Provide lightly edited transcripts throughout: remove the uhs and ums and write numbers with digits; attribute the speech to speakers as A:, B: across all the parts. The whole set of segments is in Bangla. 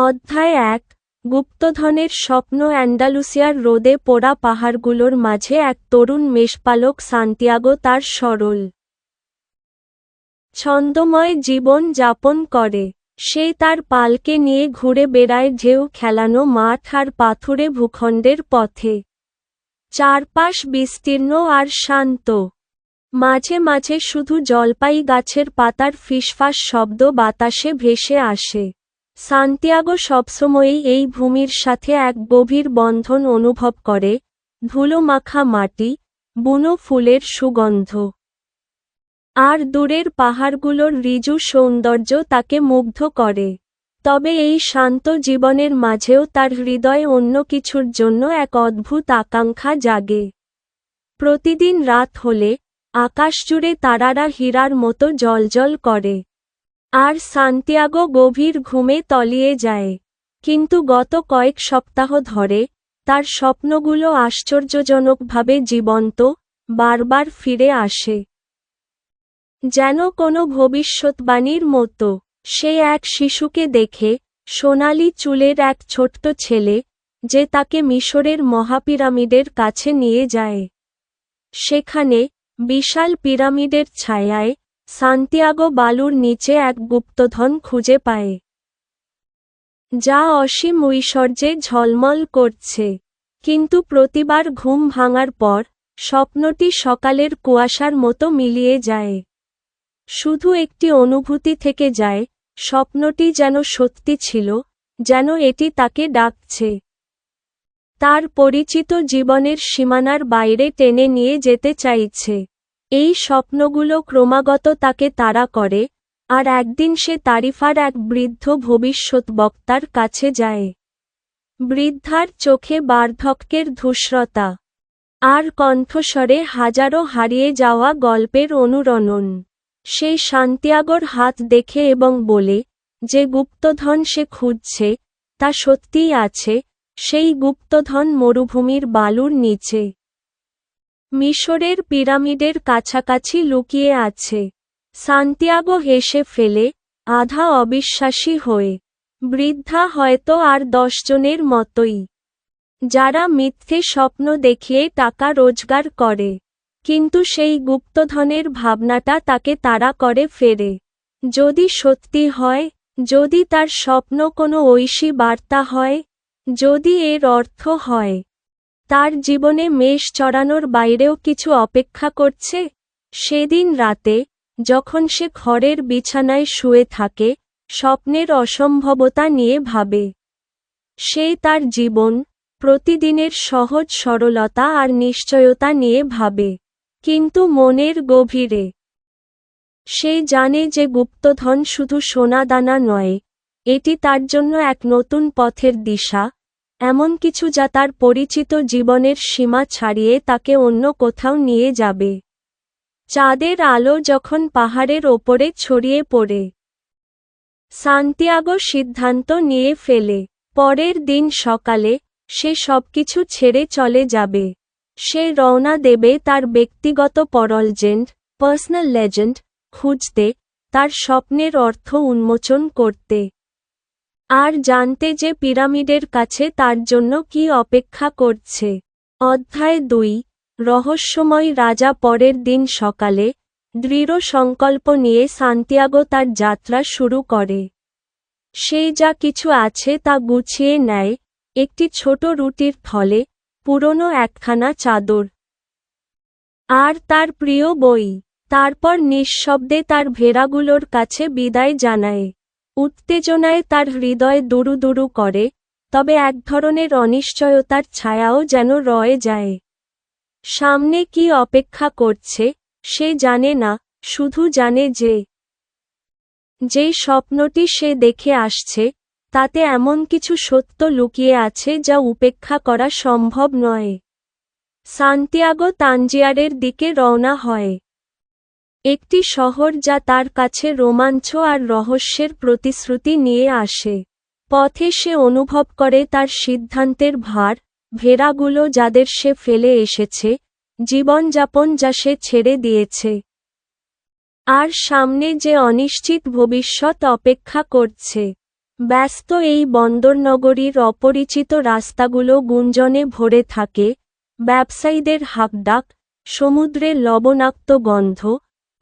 A: অধ্যায় ১ গুপ্তধনের স্বপ্ন। অ্যান্ডালুসিয়ার রোদে পোড়া পাহাড়গুলোর মাঝে এক তরুণ মেষপালক সান্তিয়াগো তার সরল ছন্দময় জীবন যাপন করে। সে তার পালকে নিয়ে ঘুরে বেড়ায় ঢেউ খেলানো মাঠ আর পাথুরে ভূখণ্ডের পথে। চারপাশ বিস্তীর্ণ আর শান্ত। মাঝে মাঝে শুধু জলপাই গাছের পাতার ফিসফাস শব্দ বাতাসে ভেসে আসে। সান্তিয়াগো সবসময়ই এই ভূমির সাথে এক গভীর বন্ধন অনুভব করে, ধুলোমাখা মাটি, বুনো ফুলের সুগন্ধ আর দূরের পাহাড়গুলোর ঋজু সৌন্দর্য তাকে মুগ্ধ করে। তবে এই শান্ত জীবনের মাঝেও তার হৃদয়ে অন্য কিছুর জন্য এক অদ্ভুত আকাঙ্ক্ষা জাগে। প্রতিদিন রাত হলে আকাশজুড়ে তারারা হীরার মতো জ্বলজ্বল করে, আর সান্তিয়াগো গভীর ঘুমে তলিয়ে যায়। কিন্তু গত কয়েক সপ্তাহ ধরে তার স্বপ্নগুলো আশ্চর্যজনকভাবে জীবন্ত, বারবার ফিরে আসে, যেন কোনো ভবিষ্যৎবাণীর মতো। সে এক শিশুকে দেখে, সোনালি চুলের এক ছোট্ট ছেলে, যে তাকে মিশরের মহাপিরামিডের কাছে নিয়ে যায়। সেখানে বিশাল পিরামিডের ছায়ায় সান্তিয়াগো বালুর নিচে এক গুপ্তধন খুঁজে পায়, যা অসীম ঐশ্বর্যে ঝলমল করছে। কিন্তু প্রতিবার ঘুম ভাঙার পর স্বপ্নটি সকালের কুয়াশার মতো মিলিয়ে যায়। শুধু একটি অনুভূতি থেকে যায়, স্বপ্নটি যেন সত্যি ছিল, যেন এটি তাকে ডাকছে, তার পরিচিত জীবনের সীমানার বাইরে টেনে নিয়ে যেতে চাইছে। এই স্বপ্নগুলো ক্রমাগত তাকে তাড়া করে, আর একদিন সে তারিফার এক বৃদ্ধ ভবিষ্যৎবক্তার কাছে যায়। বৃদ্ধার চোখে বার্ধক্যের ধূসরতা, আর কণ্ঠস্বরে হাজারো হারিয়ে যাওয়া গল্পের অনুরণন। সে সান্তিয়াগোর হাত দেখে এবং বলে, যে গুপ্তধন সে খুঁজছে তা সত্যিই আছে, সেই গুপ্তধন মরুভূমির বালুর নিচে, মিশরের পিরামিডের কাছাকাছি লুকিয়ে আছে। সান্তিয়াগো হেসে ফেলে, আধা অবিশ্বাসী হয়ে। বৃদ্ধা হয়তো আর 10 জনের মতোই, যারা মিথ্যে স্বপ্ন দেখিয়ে টাকা রোজগার করে। কিন্তু সেই গুপ্তধনের ভাবনাটা তাকে তাড়া করে ফেরে। যদি সত্যি হয়, যদি তার স্বপ্ন কোনো ঐশী বার্তা হয়, যদি এর অর্থ হয় তার জীবনে মেষ চড়ানোর বাইরেও কিছু অপেক্ষা করছে। সেদিন রাতে, যখন সে ঘরের বিছানায় শুয়ে থাকে, স্বপ্নের অসম্ভবতা নিয়ে ভাবে। সে তার জীবন, প্রতিদিনের সহজ সরলতা আর নিশ্চয়তা নিয়ে ভাবে। কিন্তু মনের গভীরে সে জানে যে গুপ্তধন শুধু সোনাদানা নয়, এটি তার জন্য এক নতুন পথের দিশা, এমন কিছু যা তার পরিচিত জীবনের সীমা ছাড়িয়ে তাকে অন্য কোথাও নিয়ে যাবে। চাঁদের আলো যখন পাহাড়ের ওপরে ছড়িয়ে পড়ে, সান্তিয়াগো সিদ্ধান্ত নিয়ে ফেলে, পরের দিন সকালে সে সবকিছু ছেড়ে চলে যাবে। সে রওনা দেবে তার ব্যক্তিগত পার্সোনাল লেজেন্ড খুঁজতে, তার স্বপ্নের অর্থ উন্মোচন করতে, আর জানতে যে পিরামিডের কাছে তার জন্য কি অপেক্ষা করছে। অধ্যায় ২ রহস্যময় রাজা। পরের দিন সকালে দৃঢ় সংকল্প নিয়ে সান্তিয়াগো তার যাত্রা শুরু করে। সে যা কিছু আছে তা গুছিয়ে নেয়, একটি ছোট রুটির থলে, পুরনো একখানা চাদর, আর তার প্রিয় বই। তারপর নিঃশব্দে তার ভেড়াগুলোর কাছে বিদায় জানায়। উত্তেজনায় তার হৃদয় দুরু করে, তবে এক ধরনের অনিশ্চয়তার ছায়াও যেন রয়ে যায়। সামনে কি অপেক্ষা করছে সে জানে না, শুধু জানে যে স্বপ্নটি সে দেখে আসছে, তাতে এমন কিছু সত্য লুকিয়ে আছে যা উপেক্ষা করা সম্ভব নয়। সান্তিয়াগো তানজিয়ারের দিকে রওনা হয়, একটি শহর যা তার কাছে রোমাঞ্চ আর রহস্যের প্রতিশ্রুতি নিয়ে আসে। পথে সে অনুভব করে তার সিদ্ধান্তের ভার, ভেড়াগুলো যাদের সে ফেলে এসেছে, জীবনযাপন যা সে ছেড়ে দিয়েছে, আর সামনে যে অনিশ্চিত ভবিষ্যৎ অপেক্ষা করছে। ব্যস্ত এই বন্দরনগরীর অপরিচিত রাস্তাগুলো গুঞ্জনে ভরে থাকে, ব্যবসায়ীদের হাঁকডাক, সমুদ্রের লবণাক্ত গন্ধ,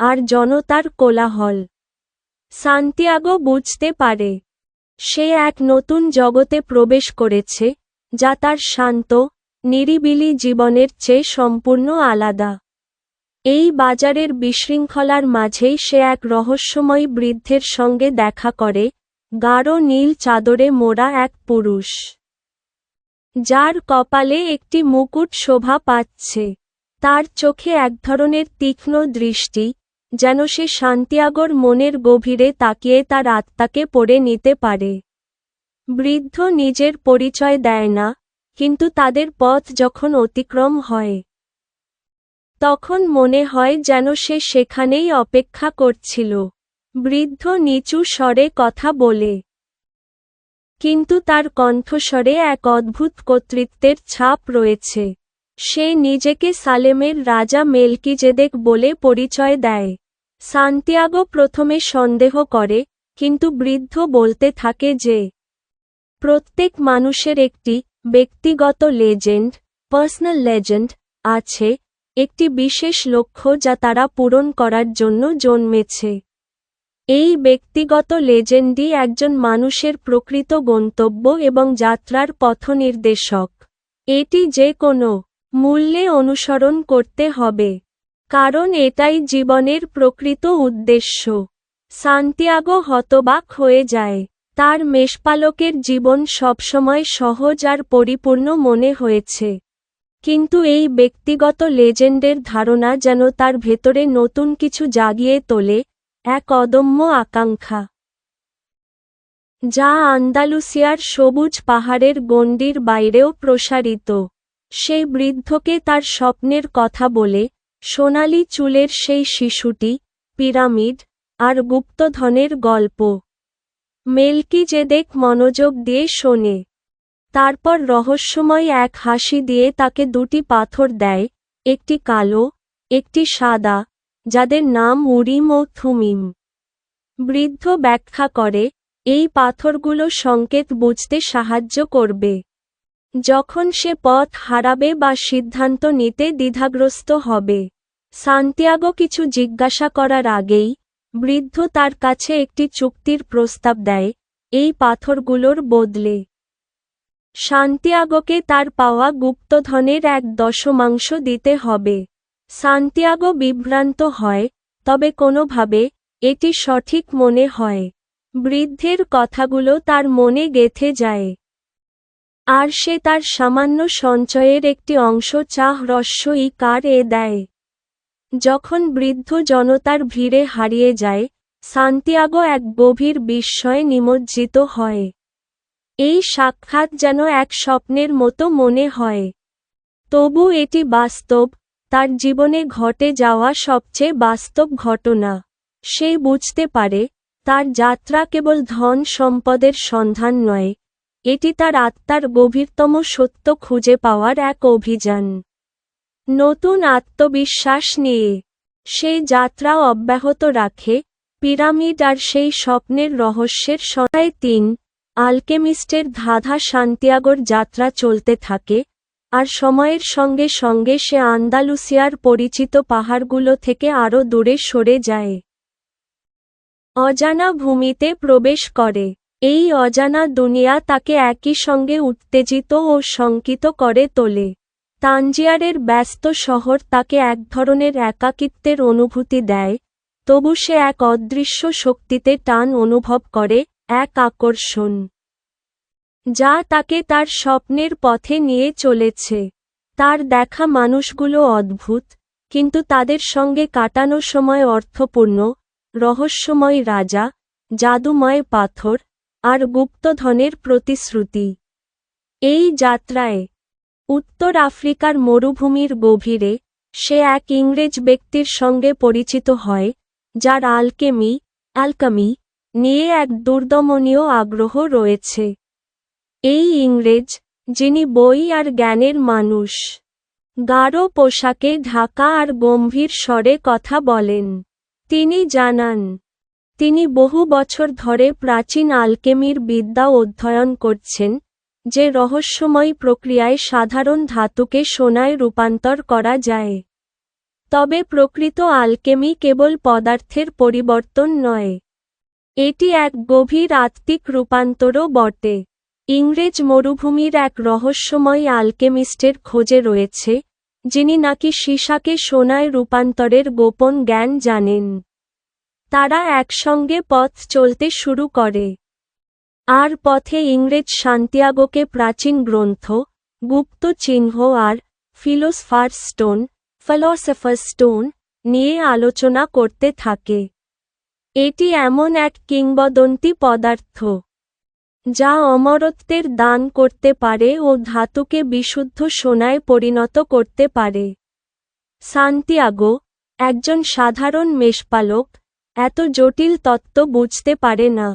A: আর জনতার কোলাহল। সান্তিয়াগো বুঝতে পারে সে এক নতুন জগতে প্রবেশ করেছে, যা তার শান্ত, নিরিবিলি জীবনের চেয়ে সম্পূর্ণ আলাদা। এই বাজারের বিশৃঙ্খলার মাঝেই সে এক রহস্যময়ী বৃদ্ধের সঙ্গে দেখা করে, গাঢ় নীল চাদরে মোড়া এক পুরুষ, যার কপালে একটি মুকুট শোভা পাচ্ছে। তার চোখে এক ধরনের তীক্ষ্ণ দৃষ্টি, যেন সে সান্তিয়াগোর মনের গভীরে তাকিয়ে তার আত্মাকে পড়ে নিতে পারে। বৃদ্ধ নিজের পরিচয় দেয় না, কিন্তু তাদের পথ যখন অতিক্রম হয়, তখন মনে হয় যেন সে সেখানেই অপেক্ষা করছিল। বৃদ্ধ নিচু স্বরে কথা বলে, কিন্তু তার কণ্ঠস্বরে এক অদ্ভুত কর্তৃত্বের ছাপ রয়েছে। সে নিজেকে সালেমের রাজা মেলকিজেদেক বলে পরিচয় দেয়। সান্তিয়াগো প্রথমে সন্দেহ করে, কিন্তু বৃদ্ধ বলতে থাকে যে প্রত্যেক মানুষের একটি ব্যক্তিগত লেজেন্ড, পার্সোনাল লেজেন্ড আছে, একটি বিশেষ লক্ষ্য যা তারা পূরণ করার জন্য জন্মেছে। এই ব্যক্তিগত লেজেন্ডই একজন মানুষের প্রকৃত গন্তব্য এবং যাত্রার পথনির্দেশক। এটি যে কোনো মূল্যে অনুসরণ করতে হবে, কারণ এটাই জীবনের প্রকৃত উদ্দেশ্য। সান্তিয়াগো হতবাক হয়ে যায়। তার মেষপালকের জীবন সবসময় সহজ আর পরিপূর্ণ মনে হয়েছে, কিন্তু এই ব্যক্তিগত লেজেন্ডের ধারণা যেন তার ভেতরে নতুন কিছু জাগিয়ে তোলে, এক অদম্য আকাঙ্ক্ষা, যা আন্দালুসিয়ার সবুজ পাহাড়ের গণ্ডির বাইরেও প্রসারিত। সেই বৃদ্ধকে তার স্বপ্নের কথা বলে, সোনালি চুলের সেই শিশুটি, পিরামিড, আর গুপ্তধনের গল্প। মেলকিজেদেক মনোযোগ দিয়ে শোনে। তারপর রহস্যময় এক হাসি দিয়ে তাকে দুটি পাথর দেয়, একটি কালো, একটি সাদা, যাদের নাম উরিম ও থুমিম। বৃদ্ধ ব্যাখ্যা করে, এই পাথরগুলো সংকেত বুঝতে সাহায্য করবে যখন সে পথ হারাবে বা সিদ্ধান্ত নিতে দ্বিধাগ্রস্ত হবে। সান্তিয়াগো কিছু জিজ্ঞাসা করার আগেই বৃদ্ধ তার কাছে একটি চুক্তির প্রস্তাব দেয়, এই পাথরগুলোর বদলে সান্তিয়াগোকে তার পাওয়া গুপ্তধনের 1/10 দিতে হবে। সান্তিয়াগো বিভ্রান্ত হয়, তবে কোনোভাবে এটি সঠিক মনে হয়। বৃদ্ধের কথাগুলো তার মনে গেঁথে যায়, আর সে তার সামান্য সঞ্চয়ের একটি অংশ ই দেয়। যখন বৃদ্ধ জনতার ভিড়ে হারিয়ে যায়, সান্তিয়াগো এক গভীর বিস্ময়ে নিমজ্জিত হয়। এই সাক্ষাৎ যেন এক স্বপ্নের মতো মনে হয়, তবু এটি বাস্তব, তার জীবনে ঘটে যাওয়া সবচেয়ে বাস্তব ঘটনা। সে বুঝতে পারে, তার যাত্রা কেবল ধন সম্পদের সন্ধান নয়, এটি তার আত্মার গভীরতম সত্য খুঁজে পাওয়ার এক অভিযান। নতুন আত্মবিশ্বাস নিয়ে সে যাত্রা অব্যাহত রাখে, পিরামিড আর সেই স্বপ্নের রহস্যের সহায় 3 আলকেমিস্টের ধাঁধা। সান্তিয়াগোর যাত্রা চলতে থাকে, আর সময়ের সঙ্গে সঙ্গে সে আন্দালুসিয়ার পরিচিত পাহাড়গুলো থেকে আরও দূরে সরে যায়, অজানা ভূমিতে প্রবেশ করে। এই অজানা দুনিয়া তাকে একই সঙ্গে উত্তেজিত ও শঙ্কিত করে তোলে। তানজিয়ারের ব্যস্ত শহর তাকে এক ধরনের একাকিত্বের অনুভূতি দেয়, তবু সে এক অদৃশ্য শক্তিতে টান অনুভব করে, এক আকর্ষণ, যা তাকে তার স্বপ্নের পথে নিয়ে চলেছে। তার দেখা মানুষগুলো অদ্ভুত, কিন্তু তাদের সঙ্গে কাটানো সময় অর্থপূর্ণ, রহস্যময় রাজা, জাদুময় পাথর, আর গুপ্তধনের প্রতিশ্রুতি। এই যাত্রায় উত্তর আফ্রিকার মরুভূমির গভীরে সে এক ইংরেজ ব্যক্তির সঙ্গে পরিচিত হয়, যার অ্যালকেমি নিয়ে এক দুর্দমনীয় আগ্রহ রয়েছে। এই ইংরেজ, যিনি বই আর জ্ঞানের মানুষ, গাঢ় পোশাকে ঢাকা আর গম্ভীর স্বরে কথা বলেন। তিনি জানান, তিনি বহু বছর ধরে প্রাচীন আলকেমির বিদ্যা অধ্যয়ন করছেন, যে রহস্যময় প্রক্রিয়ায় সাধারণ ধাতুকে সোনায় রূপান্তর করা যায়। তবে প্রকৃত আলকেমি কেবল পদার্থের পরিবর্তন নয়, এটি এক গভীর আত্মিক রূপান্তরও বটে। ইংরেজ মরুভূমির এক রহস্যময় আলকেমিস্টের খোঁজে রয়েছে, যিনি নাকি সীসাকে সোনায় রূপান্তরের গোপন জ্ঞান জানেন। তারা একসঙ্গে পথ চলতে শুরু করে। আর পথে ইংরেজ সান্তিয়াগোকে প্রাচীন গ্রন্থ, গুপ্ত চিহ্ন আর ফিলোসফার স্টোন নিয়ে আলোচনা করতে থাকে। এটি এমন এক কিংবদন্তি পদার্থ, যা অমরত্বের দান করতে পারে ও ধাতুকে বিশুদ্ধ সোনায় পরিণত করতে পারে। সান্তিয়াগো, একজন সাধারণ মেষপালক, এত জটিল তত্ত্ব বুঝতে পারে না।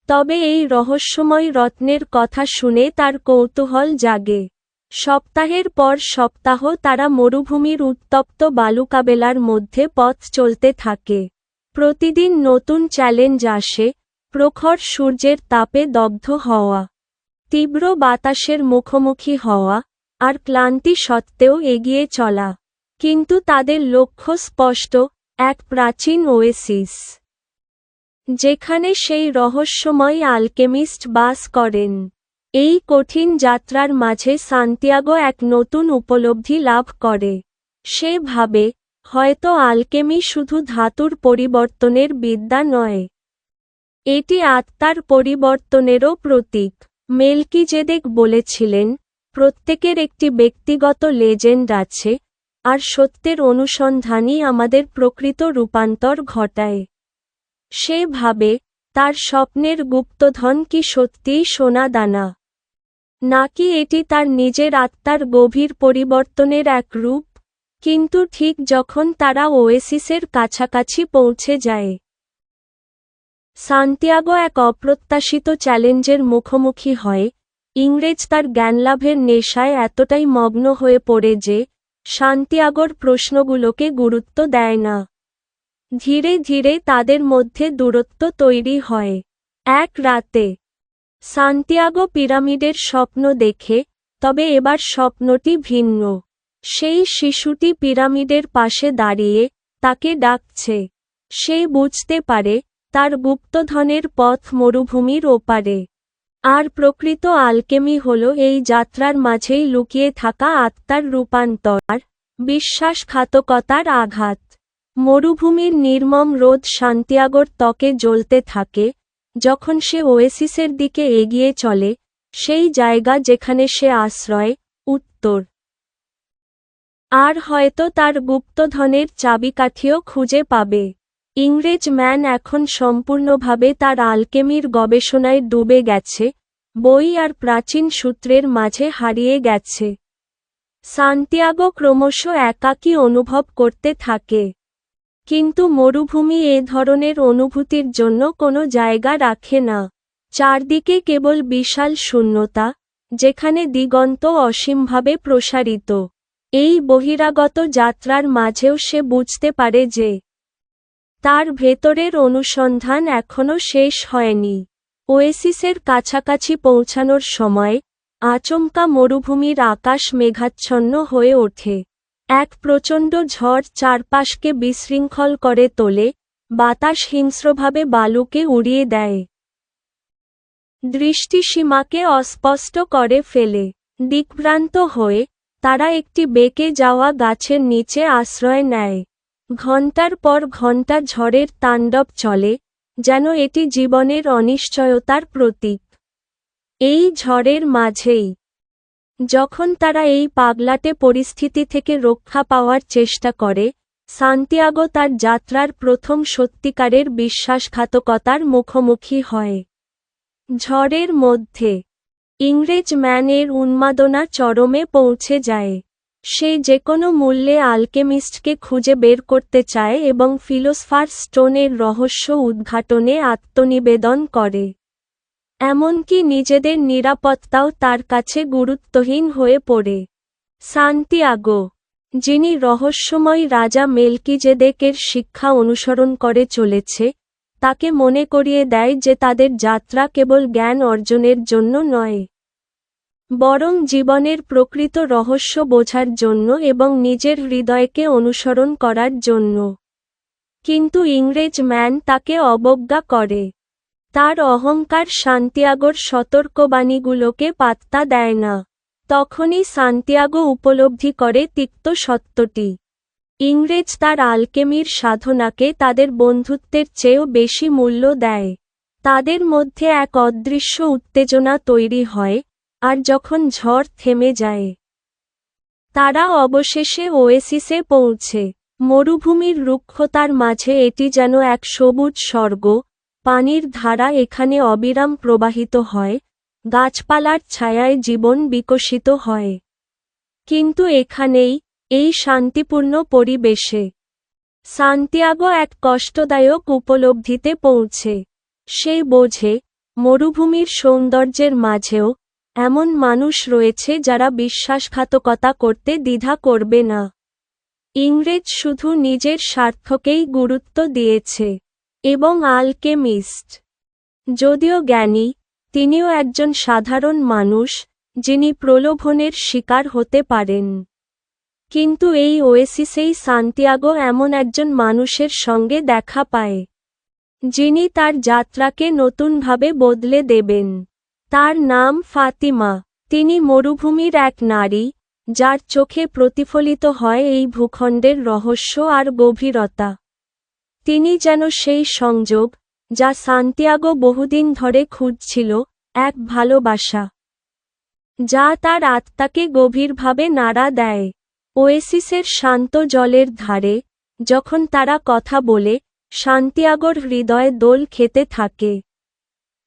A: তবে এই রহস্যময় রত্নের কথা শুনে তার কৌতূহল জাগে। সপ্তাহের পর সপ্তাহ তারা মরুভূমির উত্তপ্ত বালুকাবেলার মধ্যে পথ চলতে থাকে। প্রতিদিন নতুন চ্যালেঞ্জ আসে, প্রখর সূর্যের তাপে দগ্ধ হওয়া, তীব্র বাতাসের মুখোমুখি হওয়া, আর ক্লান্তি সত্ত্বেও এগিয়ে চলা। কিন্তু তাদের লক্ষ্য স্পষ্ট, এক প্রাচীন ওয়েসিস, যেখানে সেই রহস্যময় আলকেমিস্ট বাস করেন। এই কঠিন যাত্রার মাঝে সান্তিয়াগো এক নতুন উপলব্ধি লাভ করে। সে ভাবে, হয়তো আলকেমি শুধু ধাতুর পরিবর্তনের বিদ্যা নয়, এটি আত্মার পরিবর্তনেরও প্রতীক। মেলকিজেদেক বলেছিলেন, প্রত্যেকের একটি ব্যক্তিগত লেজেন্ড আছে, আর সত্যের অনুসন্ধানই আমাদের প্রকৃত রূপান্তর ঘটায়। সে ভাবে, তার স্বপ্নের গুপ্তধন কি সত্যিই সোনাদানা, নাকি এটি তার নিজের আত্মার গভীর পরিবর্তনের এক রূপ। কিন্তু ঠিক যখন তারা ওয়েসিসের কাছাকাছি পৌঁছে যায়, সান্তিয়াগো এক অপ্রত্যাশিত চ্যালেঞ্জের মুখোমুখি হয়। ইংরেজ তার জ্ঞানলাভের নেশায় এতটাই মগ্ন হয়ে পড়ে যে, সান্তিয়াগোর প্রশ্নগুলোকে গুরুত্ব দেয় না। ধীরে ধীরে তাদের মধ্যে দূরত্ব তৈরি হয়। এক রাতে সান্তিয়াগো পিরামিডের স্বপ্ন দেখে, তবে এবার স্বপ্নটি ভিন্ন। সেই শিশুটি পিরামিডের পাশে দাঁড়িয়ে তাকে ডাকছে। সে বুঝতে পারে, তার গুপ্তধনের পথ মরুভূমির ওপারে। আর প্রকৃত আলকেমি হল এই যাত্রার মাঝেই লুকিয়ে থাকা আত্মার রূপান্তর আর বিশ্বাসঘাতকতার আঘাত। মরুভূমির নির্মম রোদ সান্তিয়াগোর ত্বকে জ্বলতে থাকে, যখন সে ওয়েসিসের দিকে এগিয়ে চলে, সেই জায়গা যেখানে সে আশ্রয়, উত্তর আর হয়তো তার গুপ্তধনের চাবিকাঠিও খুঁজে পাবে। ইংরেজ ম্যান এখন সম্পূর্ণভাবে তার আলকেমির গবেষণায় ডুবে গেছে, বই আর প্রাচীন সূত্রের মাঝে হারিয়ে গেছে। সান্তিয়াগো ক্রমশ একাকী অনুভব করতে থাকে। কিন্তু মরুভূমি এ ধরনের অনুভূতির জন্য কোনো জায়গা রাখে না। চারদিকে কেবল বিশাল শূন্যতা, যেখানে দিগন্ত অসীমভাবে প্রসারিত। এই বহিরাগত যাত্রার মাঝেও সে বুঝতে পারে যে, তার ভেতরের অনুসন্ধান এখনও শেষ হয়নি। ওয়েসিসের কাছাকাছি পৌঁছানোর সময়, আচমকা মরুভূমির আকাশ মেঘাচ্ছন্ন হয়ে ওঠে। এক প্রচণ্ড ঝড় চারপাশকে বিশৃঙ্খল করে তোলে, বাতাস হিংস্রভাবে বালুকে উড়িয়ে দেয়, দৃষ্টিসীমাকে অস্পষ্ট করে ফেলে। দিকভ্রান্ত হয়ে তারা একটি বেঁকে যাওয়া গাছের নিচে আশ্রয় নেয়। ঘণ্টার পর ঘণ্টা ঝড়ের তাণ্ডব চলে, যেন এটি জীবনের অনিশ্চয়তার প্রতীক। এই ঝড়ের মাঝেই, যখন তারা এই পাগলাটে পরিস্থিতি থেকে রক্ষা পাওয়ার চেষ্টা করে, সান্তিয়াগো তার যাত্রার প্রথম সত্যিকারের বিশ্বাসঘাতকতার মুখোমুখি হয়। ঝড়ের মধ্যে ইংরেজ ম্যানের উন্মাদনা চরমে পৌঁছে যায়। সে যেকোনো মূল্যে আলকেমিস্টকে খুঁজে বের করতে চায় এবং ফিলোসফার স্টোনের রহস্য উদ্ঘাটনে আত্মনিবেদন করে। এমনকি নিজেদের নিরাপত্তাও তার কাছে গুরুত্বহীন হয়ে পড়ে। সান্তিয়াগো, যিনি রহস্যময় রাজা মেলকিজেদেকের শিক্ষা অনুসরণ করে চলেছে, তাকে মনে করিয়ে দেয় যে তাদের যাত্রা কেবল জ্ঞান অর্জনের জন্য নয়, বরং জীবনের প্রকৃত রহস্য বোঝার জন্য এবং নিজের হৃদয়কে অনুসরণ করার জন্য। কিন্তু ইংরেজ ম্যান তাকে অবজ্ঞা করে। তার অহংকার সান্তিয়াগোর সতর্কবাণীগুলোকে পাত্তা দেয় না। তখনই সান্তিয়াগো উপলব্ধি করে তিক্ত সত্যটি। ইংরেজ তার আলকেমির সাধনাকে তাদের বন্ধুত্বের চেয়েও বেশি মূল্য দেয়। তাদের মধ্যে এক অদৃশ্য উত্তেজনা তৈরি হয়, আর যখন ঝড় থেমে যায়, তারা অবশেষে ওয়েসিসে পৌঁছে। মরুভূমির রুক্ষতার মাঝে এটি যেন এক সবুজ স্বর্গ। পানির ধারা এখানে অবিরাম প্রবাহিত হয়, গাছপালার ছায়ায় জীবন বিকশিত হয়। কিন্তু এখানেই, এই শান্তিপূর্ণ পরিবেশে, সান্তিয়াগো এক কষ্টদায়ক উপলব্ধিতে পৌঁছে। সে বোঝে, মরুভূমির সৌন্দর্যের মাঝেও এমন মানুষ রয়েছে যারা বিশ্বাসঘাতকতা করতে দ্বিধা করবে না। ইংরেজ শুধু নিজের স্বার্থকেই গুরুত্ব দিয়েছে, এবং আলকেমিস্ট, যদিও জ্ঞানী, তিনিও একজন সাধারণ মানুষ, যিনি প্রলোভনের শিকার হতে পারেন। কিন্তু এই ওয়েসিসেই সান্তিয়াগো এমন একজন মানুষের সঙ্গে দেখা পায়, যিনি তার যাত্রাকে নতুনভাবে বদলে দেবেন। তার নাম ফাতিমা। তিনি মরুভূমির এক নারী, যার চোখে প্রতিফলিত হয় এই ভূখণ্ডের রহস্য আর গভীরতা। তিনি যেন সেই সংযোগ, যা সান্তিয়াগো বহুদিন ধরে খুঁজছিল, এক ভালোবাসা, যা তার আত্মাকে গভীরভাবে নাড়া দেয়। ওয়েসিসের শান্ত জলের ধারে, যখন তারা কথা বলে, সান্তিয়াগোর হৃদয় দোল খেতে থাকে।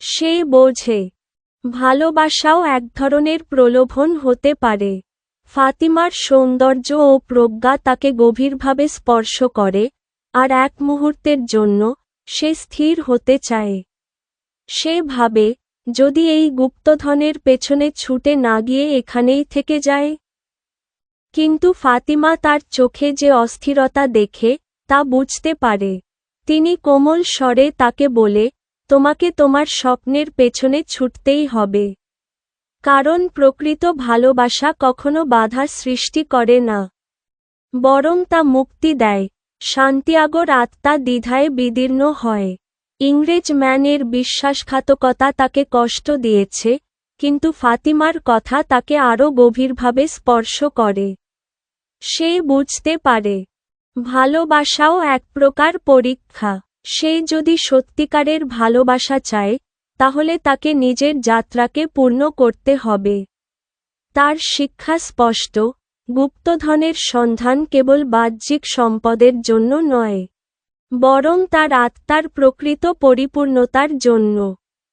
A: সে বোঝে, ভালোবাসাও এক ধরনের প্রলোভন হতে পারে। ফাতিমার সৌন্দর্য ও প্রজ্ঞা তাকে গভীরভাবে স্পর্শ করে, আর এক মুহূর্তের জন্য, সে স্থির হতে চায়। সে ভাবে, যদি এই গুপ্তধনের পেছনে ছুটে না গিয়ে এখানেই থেকে যায়। কিন্তু ফাতিমা তার চোখে যে অস্থিরতা দেখে, তা বুঝতে পারে। তিনি কোমল স্বরে তাকে বলে, তোমাকে তোমার স্বপ্নের পেছনে ছুটতেই হবে। কারণ প্রকৃত ভালোবাসা কখনো বাধা সৃষ্টি করে না, বরং তা মুক্তি দেয়। সান্তিয়াগোর আত্মা দ্বিধায় বিদীর্ণ হয়। ইংরেজ ম্যানের বিশ্বাসঘাতকতা তাকে কষ্ট দিয়েছে, কিন্তু ফাতিমার কথা তাকে আরও গভীরভাবে স্পর্শ করে। সে বুঝতে পারে, ভালোবাসাও এক প্রকার পরীক্ষা। সে যদি সত্যিকারের ভালোবাসা চায়, তাহলে তাকে নিজের যাত্রাকে পূর্ণ করতে হবে। তার শিক্ষা স্পষ্ট, গুপ্তধনের সন্ধান কেবল বাহ্যিক সম্পদের জন্য নয়, বরং তার আত্মার প্রকৃত পরিপূর্ণতার জন্য।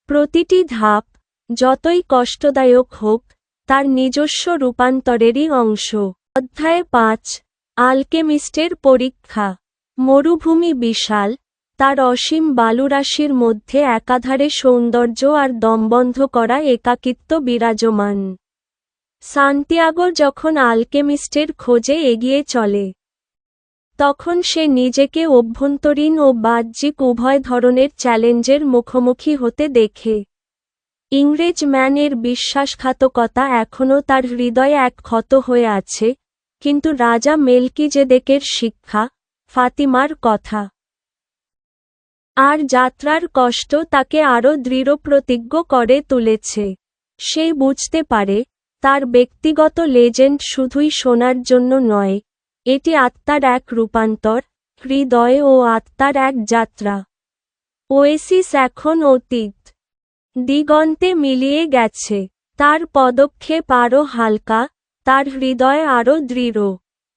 A: প্রতিটি ধাপ, যতই কষ্টদায়ক হোক, তার নিজস্ব রূপান্তরেরই অংশ। অধ্যায় ৫, আলকেমিস্টের পরীক্ষা। মরুভূমি বিশাল, তার অসীম বালুরাশির মধ্যে একাধারে সৌন্দর্য আর দমবন্ধ করা একাকিত্ব বিরাজমান। সান্তিয়াগো যখন আলকেমিস্টের খোঁজে এগিয়ে চলে, তখন সে নিজেকে অভ্যন্তরীণ ও বাহ্যিক উভয় ধরনের চ্যালেঞ্জের মুখোমুখি হতে দেখে। ইংরেজ ম্যানের বিশ্বাসঘাতকতা এখনও তার হৃদয়ে এক ক্ষত হয়ে আছে, কিন্তু রাজা মেলকিজেদেকের শিক্ষা, ফাতিমার কথা আর যাত্রার কষ্ট তাকে আরও দৃঢ়প্রতিজ্ঞ করে তুলেছে। সে বুঝতে পারে, তার ব্যক্তিগত লেজেন্ড শুধুই শোনার জন্য নয়, এটি আত্মার এক রূপান্তর, হৃদয় ও আত্মার এক যাত্রা। ওয়েসিস এখন অতীত। দিগন্তে মিলিয়ে গেছে। তার পদক্ষেপ আরও হালকা, তার হৃদয় আরও দৃঢ়।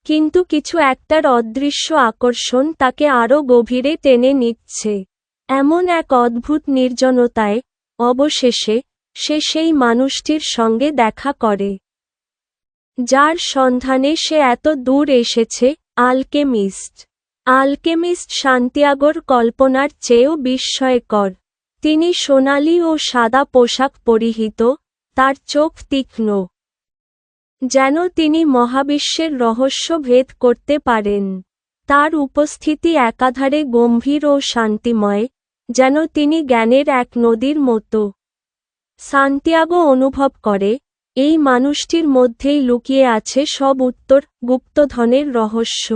A: কিন্তু কিছু একটার অদৃশ্য আকর্ষণ তাকে আরও গভীরে টেনে নিচ্ছে। এমন এক অদ্ভুত নির্জনতায়, অবশেষে, সে সেই মানুষটির সঙ্গে দেখা করে, যার সন্ধানে সে এত দূর এসেছে, আলকেমিস্ট। আলকেমিস্ট সান্তিয়াগোর কল্পনার চেয়েও বিস্ময়কর। তিনি সোনালি ও সাদা পোশাক পরিহিত, তার চোখ তীক্ষ্ণ, যেন তিনি মহাবিশ্বের রহস্য ভেদ করতে পারেন। তার উপস্থিতি একাধারে গম্ভীর ও শান্তিময়, যেন তিনি জ্ঞানের এক নদীর মতো। সান্তিয়াগো অনুভব করে, এই মানুষটির মধ্যেই লুকিয়ে আছে সব উত্তর, গুপ্তধনের রহস্য,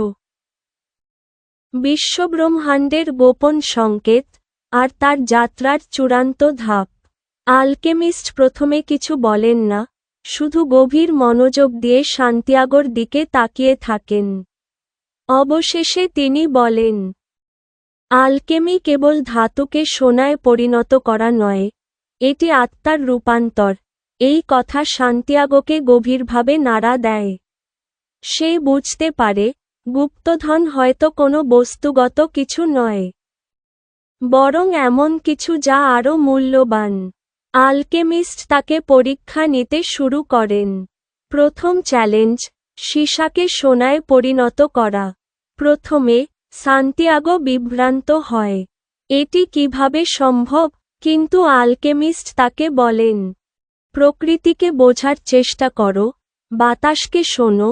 A: বিশ্বব্রহ্মাণ্ডের গোপন সংকেত, আর তার যাত্রার চূড়ান্ত ধাপ। আলকেমিস্ট প্রথমে কিছু বলেন না, শুধু গভীর মনোযোগ দিয়ে সান্তিয়াগোর দিকে তাকিয়ে থাকেন। অবশেষে তিনি বলেন, আলকেমি কেবল ধাতুকে সোনায় পরিণত করা নয়, এটি আত্মার রূপান্তর। এই কথা সান্তিয়াগোকে গভীরভাবে নাড়া দেয়। সে বুঝতে পারে, গুপ্তধন হয়তো কোনো বস্তুগত কিছু নয়, বরং এমন কিছু যা আরও মূল্যবান। আলকেমিস্ট তাকে পরীক্ষা নিতে শুরু করেন। প্রথম চ্যালেঞ্জ, সীসাকে সোনায় পরিণত করা। প্রথমে সান্তিয়াগো বিভ্রান্ত হয়, এটি কিভাবে সম্ভব, কিন্তু আলকেমিস্ট তাকে বলেন, প্রকৃতিকে বোঝার চেষ্টা করো, বাতাসকে শোনো,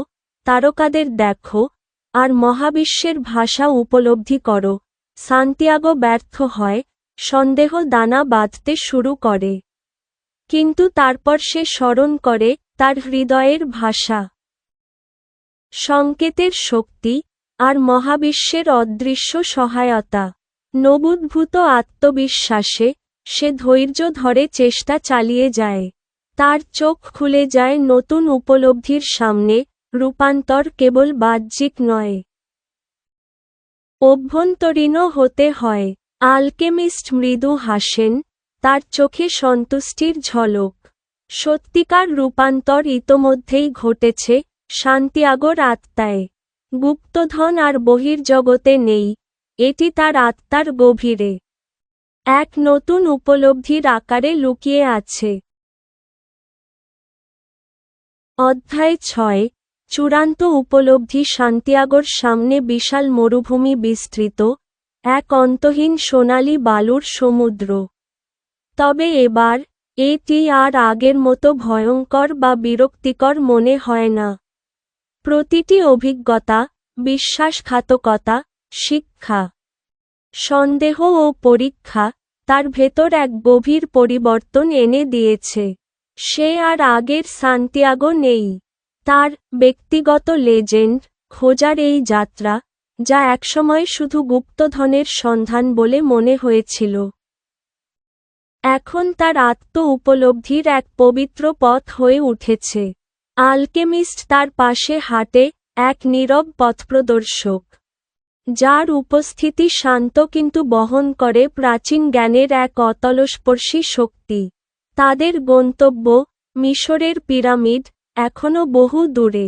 A: তারকাদের দেখো, আর মহাবিশ্বের ভাষা উপলব্ধি করো। সান্তিয়াগো ব্যর্থ হয়, সন্দেহ দানা বাঁধতে শুরু করে। কিন্তু তারপর সে স্মরণ করে তার হৃদয়ের ভাষা, সংকেতের শক্তি, আর মহাবিশ্বের অদৃশ্য সহায়তা। নবুদ্ভূত আত্মবিশ্বাসে সে ধৈর্য ধরে চেষ্টা চালিয়ে যায়। তার চোখ খুলে যায় নতুন উপলব্ধির সামনে, রূপান্তর কেবল বাহ্যিক নয়, অভ্যন্তরীণও হতে হয়। আলকেমিস্ট মৃদু হাসেন, তার চোখে সন্তুষ্টির ঝলক। সত্যিকার রূপান্তর ইতোমধ্যেই ঘটেছে সান্তিয়াগোর আত্মায়। গুপ্তধন আর বহির্জগতে নেই, এটি তার আত্মার গভীরে এক নতুন উপলব্ধির আকারে লুকিয়ে আছে। অধ্যায় 6, চূড়ান্ত উপলব্ধি। সান্তিয়াগোর সামনে বিশাল মরুভূমি বিস্তৃত, এক অন্তহীন সোনালি বালুর সমুদ্র। তবে এবার এটি আর আগের মতো ভয়ঙ্কর বা বিরক্তিকর মনে হয় না। প্রতিটি অভিজ্ঞতা, বিশ্বাসঘাতকতা, শিক্ষা, সন্দেহ ও পরীক্ষা তার ভেতর এক গভীর পরিবর্তন এনে দিয়েছে। সে আর আগের সান্তিয়াগো নেই। তার ব্যক্তিগত লেজেন্ড খোঁজার এই যাত্রা, যা একসময় শুধু গুপ্তধনের সন্ধান বলে মনে হয়েছিল, এখন তার আত্ম উপলব্ধির এক পবিত্র পথ হয়ে উঠেছে। আলকেমিস্ট তার পাশে হাঁটে, এক নীরব পথপ্রদর্শক, যার উপস্থিতি শান্ত কিন্তু বহন করে প্রাচীন জ্ঞানের এক অতলস্পর্শী শক্তি। তাদের গন্তব্য, মিশরের পিরামিড, এখনও বহু দূরে।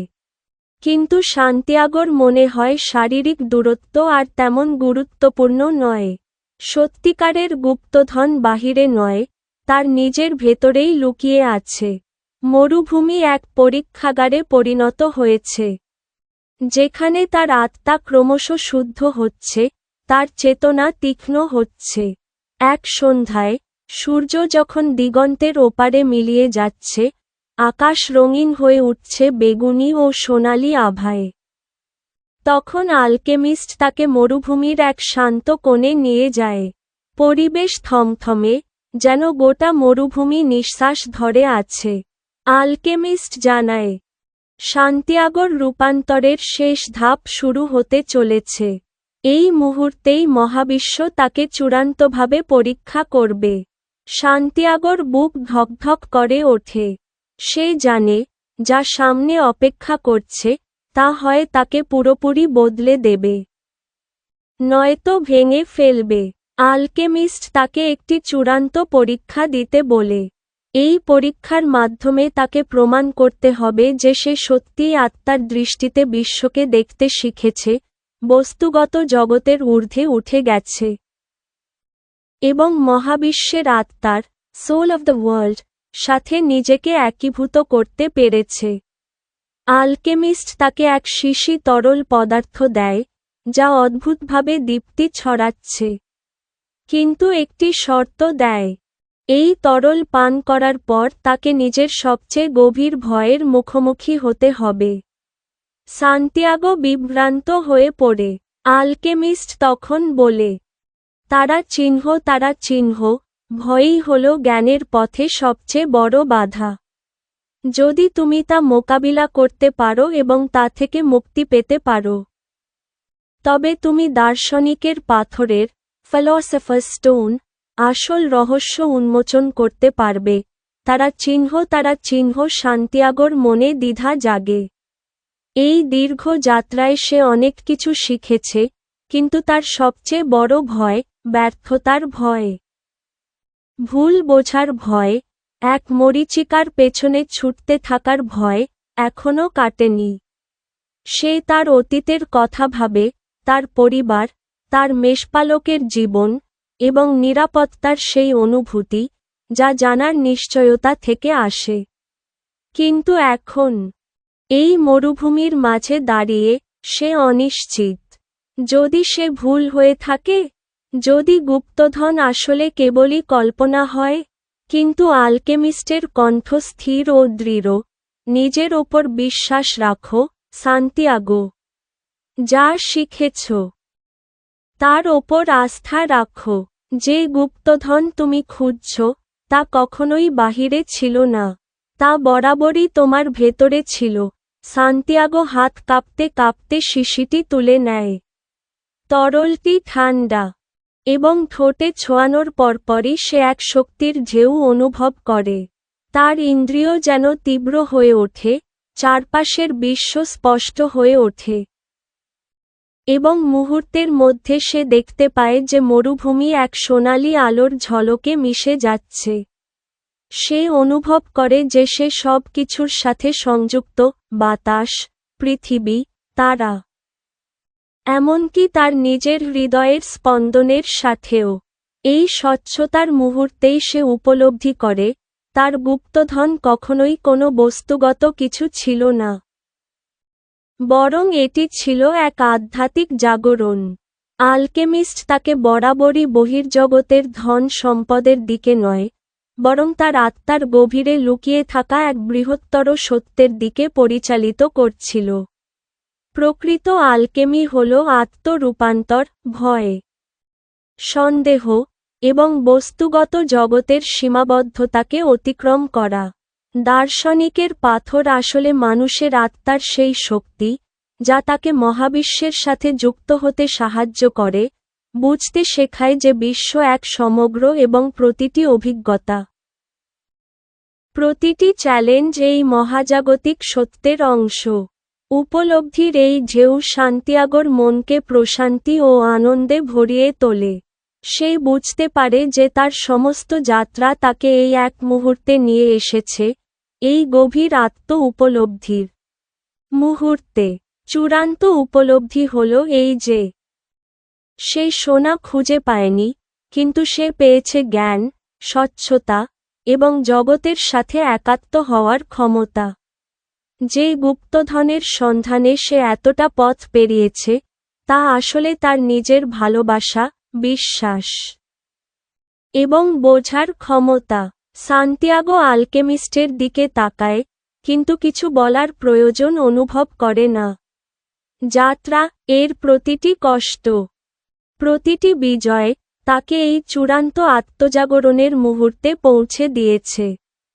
A: কিন্তু সান্তিয়াগোর মনে হয় শারীরিক দূরত্ব আর তেমন গুরুত্বপূর্ণ নয়। সত্যিকারের গুপ্তধন বাহিরে নয়, তার নিজের ভেতরেই লুকিয়ে আছে। মরুভূমি এক পরীক্ষাগারে পরিণত হয়েছে, যেখানে তার আত্মা ক্রমশ শুদ্ধ হচ্ছে, তার চেতনা তীক্ষ্ণ হচ্ছে। এক সন্ধ্যায়, সূর্য যখন দিগন্তের ওপারে মিলিয়ে যাচ্ছে, আকাশ রঙিন হয়ে উঠছে বেগুনি ও সোনালি আভায়। তখন আলকেমিস্ট তাকে মরুভূমির এক শান্ত কোণে নিয়ে যায়। পরিবেশ থমথমে, যেন গোটা মরুভূমি নিঃশ্বাস ধরে আছে। আলকেমিস্ট জানায়, সান্তিয়াগোর রূপান্তরের শেষ ধাপ শুরু হতে চলেছে। এই মুহূর্তেই মহাবিশ্ব তাকে চূড়ান্তভাবে পরীক্ষা করবে। সান্তিয়াগোর বুক ধকধক করে ওঠে। সে জানে, যা সামনে অপেক্ষা করছে, তা হয় তাকে পুরোপুরি বদলে দেবে, নয়তো ভেঙে ফেলবে। আলকেমিস্ট তাকে একটি চূড়ান্ত পরীক্ষা দিতে বলে। এই পরীক্ষার মাধ্যমে তাকে প্রমাণ করতে হবে যে সে সত্যিই আত্মার দৃষ্টিতে বিশ্বকে দেখতে শিখেছে, বস্তুগত জগতের ঊর্ধ্বে উঠে গেছে, এবং মহাবিশ্বের আত্মার, সোল অফ দ্য ওয়ার্ল্ড, সাথে নিজেকে একীভূত করতে পেরেছে। আলকেমিস্ট তাকে এক শিশি তরল পদার্থ দেয়, যা অদ্ভুতভাবে দীপ্তি ছড়াচ্ছে। কিন্তু একটি শর্ত দেয়, এই তরল পান করার পর তাকে নিজের সবচেয়ে গভীর ভয়ের মুখোমুখি হতে হবে। সান্তিয়াগো বিভ্রান্ত হয়ে পড়ে। আলকেমিস্ট তখন বলে, তারা চিহ্ন, ভয়ই হল জ্ঞানের পথে সবচেয়ে বড় বাধা। যদি তুমি তা মোকাবিলা করতে পারো এবং তা থেকে মুক্তি পেতে পারো, তবে তুমি দার্শনিকের পাথরের ফিলসফার্স স্টোন আসল রহস্য উন্মোচন করতে পারবে। তারা চিহ্ন সান্তিয়াগোর মনে দ্বিধা জাগে। এই দীর্ঘ যাত্রায় সে অনেক কিছু শিখেছে, কিন্তু তার সবচেয়ে বড় ভয় ব্যর্থতার ভয়, ভুল বোঝার ভয়, এক মরীচিকার পেছনে ছুটতে থাকার ভয় এখনও কাটেনি। সে তার অতীতের কথা ভাবে, তার পরিবার, তার মেষপালকের জীবন, এবং নিরাপত্তার সেই অনুভূতি যা জানার নিশ্চয়তা থেকে আসে। কিন্তু এখন এই মরুভূমির মাঝে দাঁড়িয়ে সে অনিশ্চিত। যদি সে ভুল হয়ে থাকে, যদি গুপ্তধন আসলে কেবলই কল্পনা হয়। কিন্তু আলকেমিস্টের কণ্ঠ স্থির ও দৃঢ়। নিজের ওপর বিশ্বাস রাখো, সান্তিয়াগো। যা শিখেছ তার ওপর আস্থা রাখো। যে গুপ্তধন তুমি খুঁজছ তা কখনোই বাহিরে ছিল না, তা বরাবরই তোমার ভেতরে ছিল। সান্তিয়াগো হাত কাঁপতে কাঁপতে শিশিটি তুলে নেয়। তরলটি ঠান্ডা এবং ঠোঁটে ছোঁয়ানোর পরপরই সে এক শক্তির ঢেউ অনুভব করে। তার ইন্দ্রিয় যেন তীব্র হয়ে ওঠে, চারপাশের বিশ্ব স্পষ্ট হয়ে ওঠে। এবং মুহূর্তের মধ্যে সে দেখতে পায় যে মরুভূমি এক সোনালি আলোর ঝলকে মিশে যাচ্ছে। সে অনুভব করে যে সে সব কিছুর সাথে সংযুক্ত, বাতাস, পৃথিবী, তারা, এমনকি তার নিজের হৃদয়ের স্পন্দনের সাথেও। এই স্বচ্ছতার মুহূর্তেই সে উপলব্ধি করে, তার গুপ্তধন কখনোই কোনো বস্তুগত কিছু ছিল না, বরং এটি ছিল এক আধ্যাত্মিক জাগরণ। আলকেমিস্ট তাকে বরাবরই বহির্জগতের ধন সম্পদের দিকে নয়, বরং তার আত্মার গভীরে লুকিয়ে থাকা এক বৃহত্তর সত্যের দিকে পরিচালিত করছিল। প্রকৃত আলকেমি হল আত্মরূপান্তর, ভয়, সন্দেহ, এবং বস্তুগত জগতের সীমাবদ্ধতাকে অতিক্রম করা। দার্শনিকের পাথর আসলে মানুষের আত্মার সেই শক্তি, যা তাকে মহাবিশ্বের সাথে যুক্ত হতে সাহায্য করে, বুঝতে শেখায় যে বিশ্ব এক সমগ্র এবং প্রতিটি অভিজ্ঞতা, প্রতিটি চ্যালেঞ্জ এই মহাজাগতিক সত্যের অংশ। উপলব্ধির এই ঢেউ সান্তিয়াগোর মনকে প্রশান্তি ও আনন্দে ভরিয়ে তোলে। সে বুঝতে পারে যে তার সমস্ত যাত্রা তাকে এই এক মুহূর্তে নিয়ে এসেছে, এই গভীর আত্ম-উপলব্ধির মুহূর্তে। চূড়ান্ত উপলব্ধি হল এই যে সে সোনা খুঁজে পায়নি, কিন্তু সে পেয়েছে জ্ঞান, স্বচ্ছতা, এবং জগতের সাথে একাত্ম হওয়ার ক্ষমতা। যে গুপ্তধনের সন্ধানে সে এতটা পথ পেরিয়েছে, তা আসলে তার নিজের ভালোবাসা, বিশ্বাস এবং বোঝার ক্ষমতা। সান্তিয়াগো আলকেমিস্টের দিকে তাকায়, কিন্তু কিছু বলার প্রয়োজন অনুভব করে না। যাত্রা, এর প্রতিটি কষ্ট, প্রতিটি বিজয়, তাকে এই চূড়ান্ত আত্মজাগরণের মুহূর্তে পৌঁছে দিয়েছে।